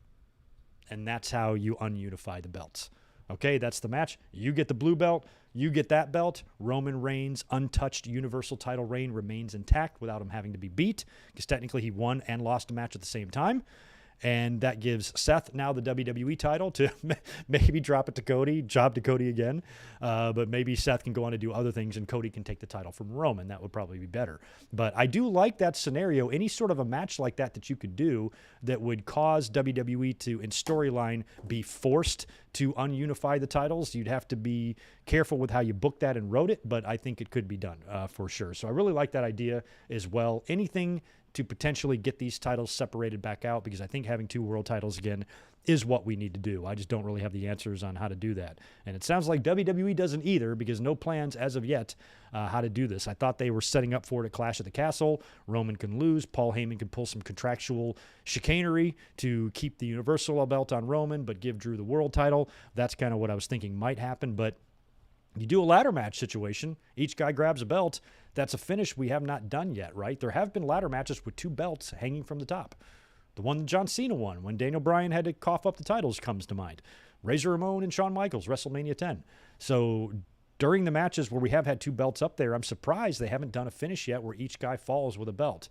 And that's how you ununify the belts. Okay, that's the match. You get the blue belt. You get that belt. Roman Reigns' untouched Universal title reign remains intact without him having to be beat, because technically he won and lost a match at the same time. And that gives Seth now the WWE title to maybe drop it to Cody, job to Cody again. But maybe Seth can go on to do other things and Cody can take the title from Roman. That would probably be better. But I do like that scenario. Any sort of a match like that you could do that would cause WWE to, in storyline, be forced to ununify the titles. You'd have to be careful with how you booked that and wrote it, but I think it could be done for sure. So I really like that idea as well. Anything to potentially get these titles separated back out, because I think having 2 world titles again is what we need to do. I just don't really have the answers on how to do that. And it sounds like WWE doesn't either, because no plans as of yet how to do this. I thought they were setting up for it at Clash at the Castle. Roman can lose. Paul Heyman can pull some contractual chicanery to keep the Universal belt on Roman, but give Drew the world title. That's kind of what I was thinking might happen, but you do a ladder match situation. Each guy grabs a belt. That's a finish we have not done yet, right? There have been ladder matches with 2 belts hanging from the top. The one John Cena won when Daniel Bryan had to cough up the titles comes to mind. Razor Ramon and Shawn Michaels, WrestleMania 10. So during the matches where we have had 2 belts up there, I'm surprised they haven't done a finish yet where each guy falls with a belt.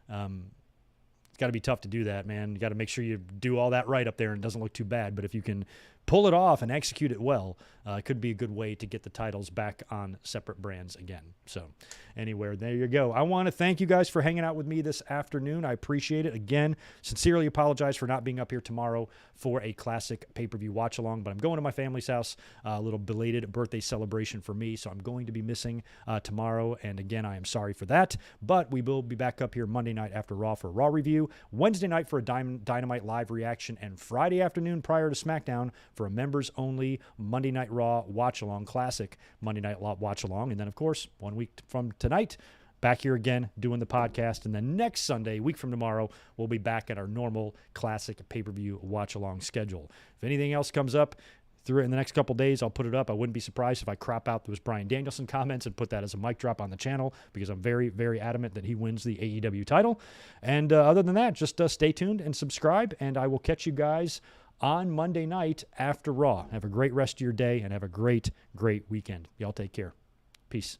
It's got to be tough to do that, man. You got to make sure you do all that right up there and it doesn't look too bad. But if you can pull it off and execute it well, it could be a good way to get the titles back on separate brands again. So anywhere, there you go. I want to thank you guys for hanging out with me this afternoon. I appreciate it. Again, sincerely apologize for not being up here tomorrow for a classic pay-per-view watch-along, but I'm going to my family's house, a little belated birthday celebration for me, so I'm going to be missing tomorrow, and again, I am sorry for that, but we will be back up here Monday night after Raw for a Raw review, Wednesday night for a Dynamite live reaction, and Friday afternoon prior to SmackDown for a members-only Monday Night Raw watch-along, classic Monday Night Raw watch-along, and then, of course, 1 week from tonight, back here again doing the podcast, and then next Sunday, a week from tomorrow, we'll be back at our normal classic pay-per-view watch-along schedule. If anything else comes up through in the next couple days, I'll put it up. I wouldn't be surprised if I crop out those Brian Danielson comments and put that as a mic drop on the channel, because I'm very, very adamant that he wins the AEW title. And other than that, just stay tuned and subscribe, and I will catch you guys on Monday night after Raw. Have a great rest of your day, and have a great, great weekend. Y'all take care. Peace.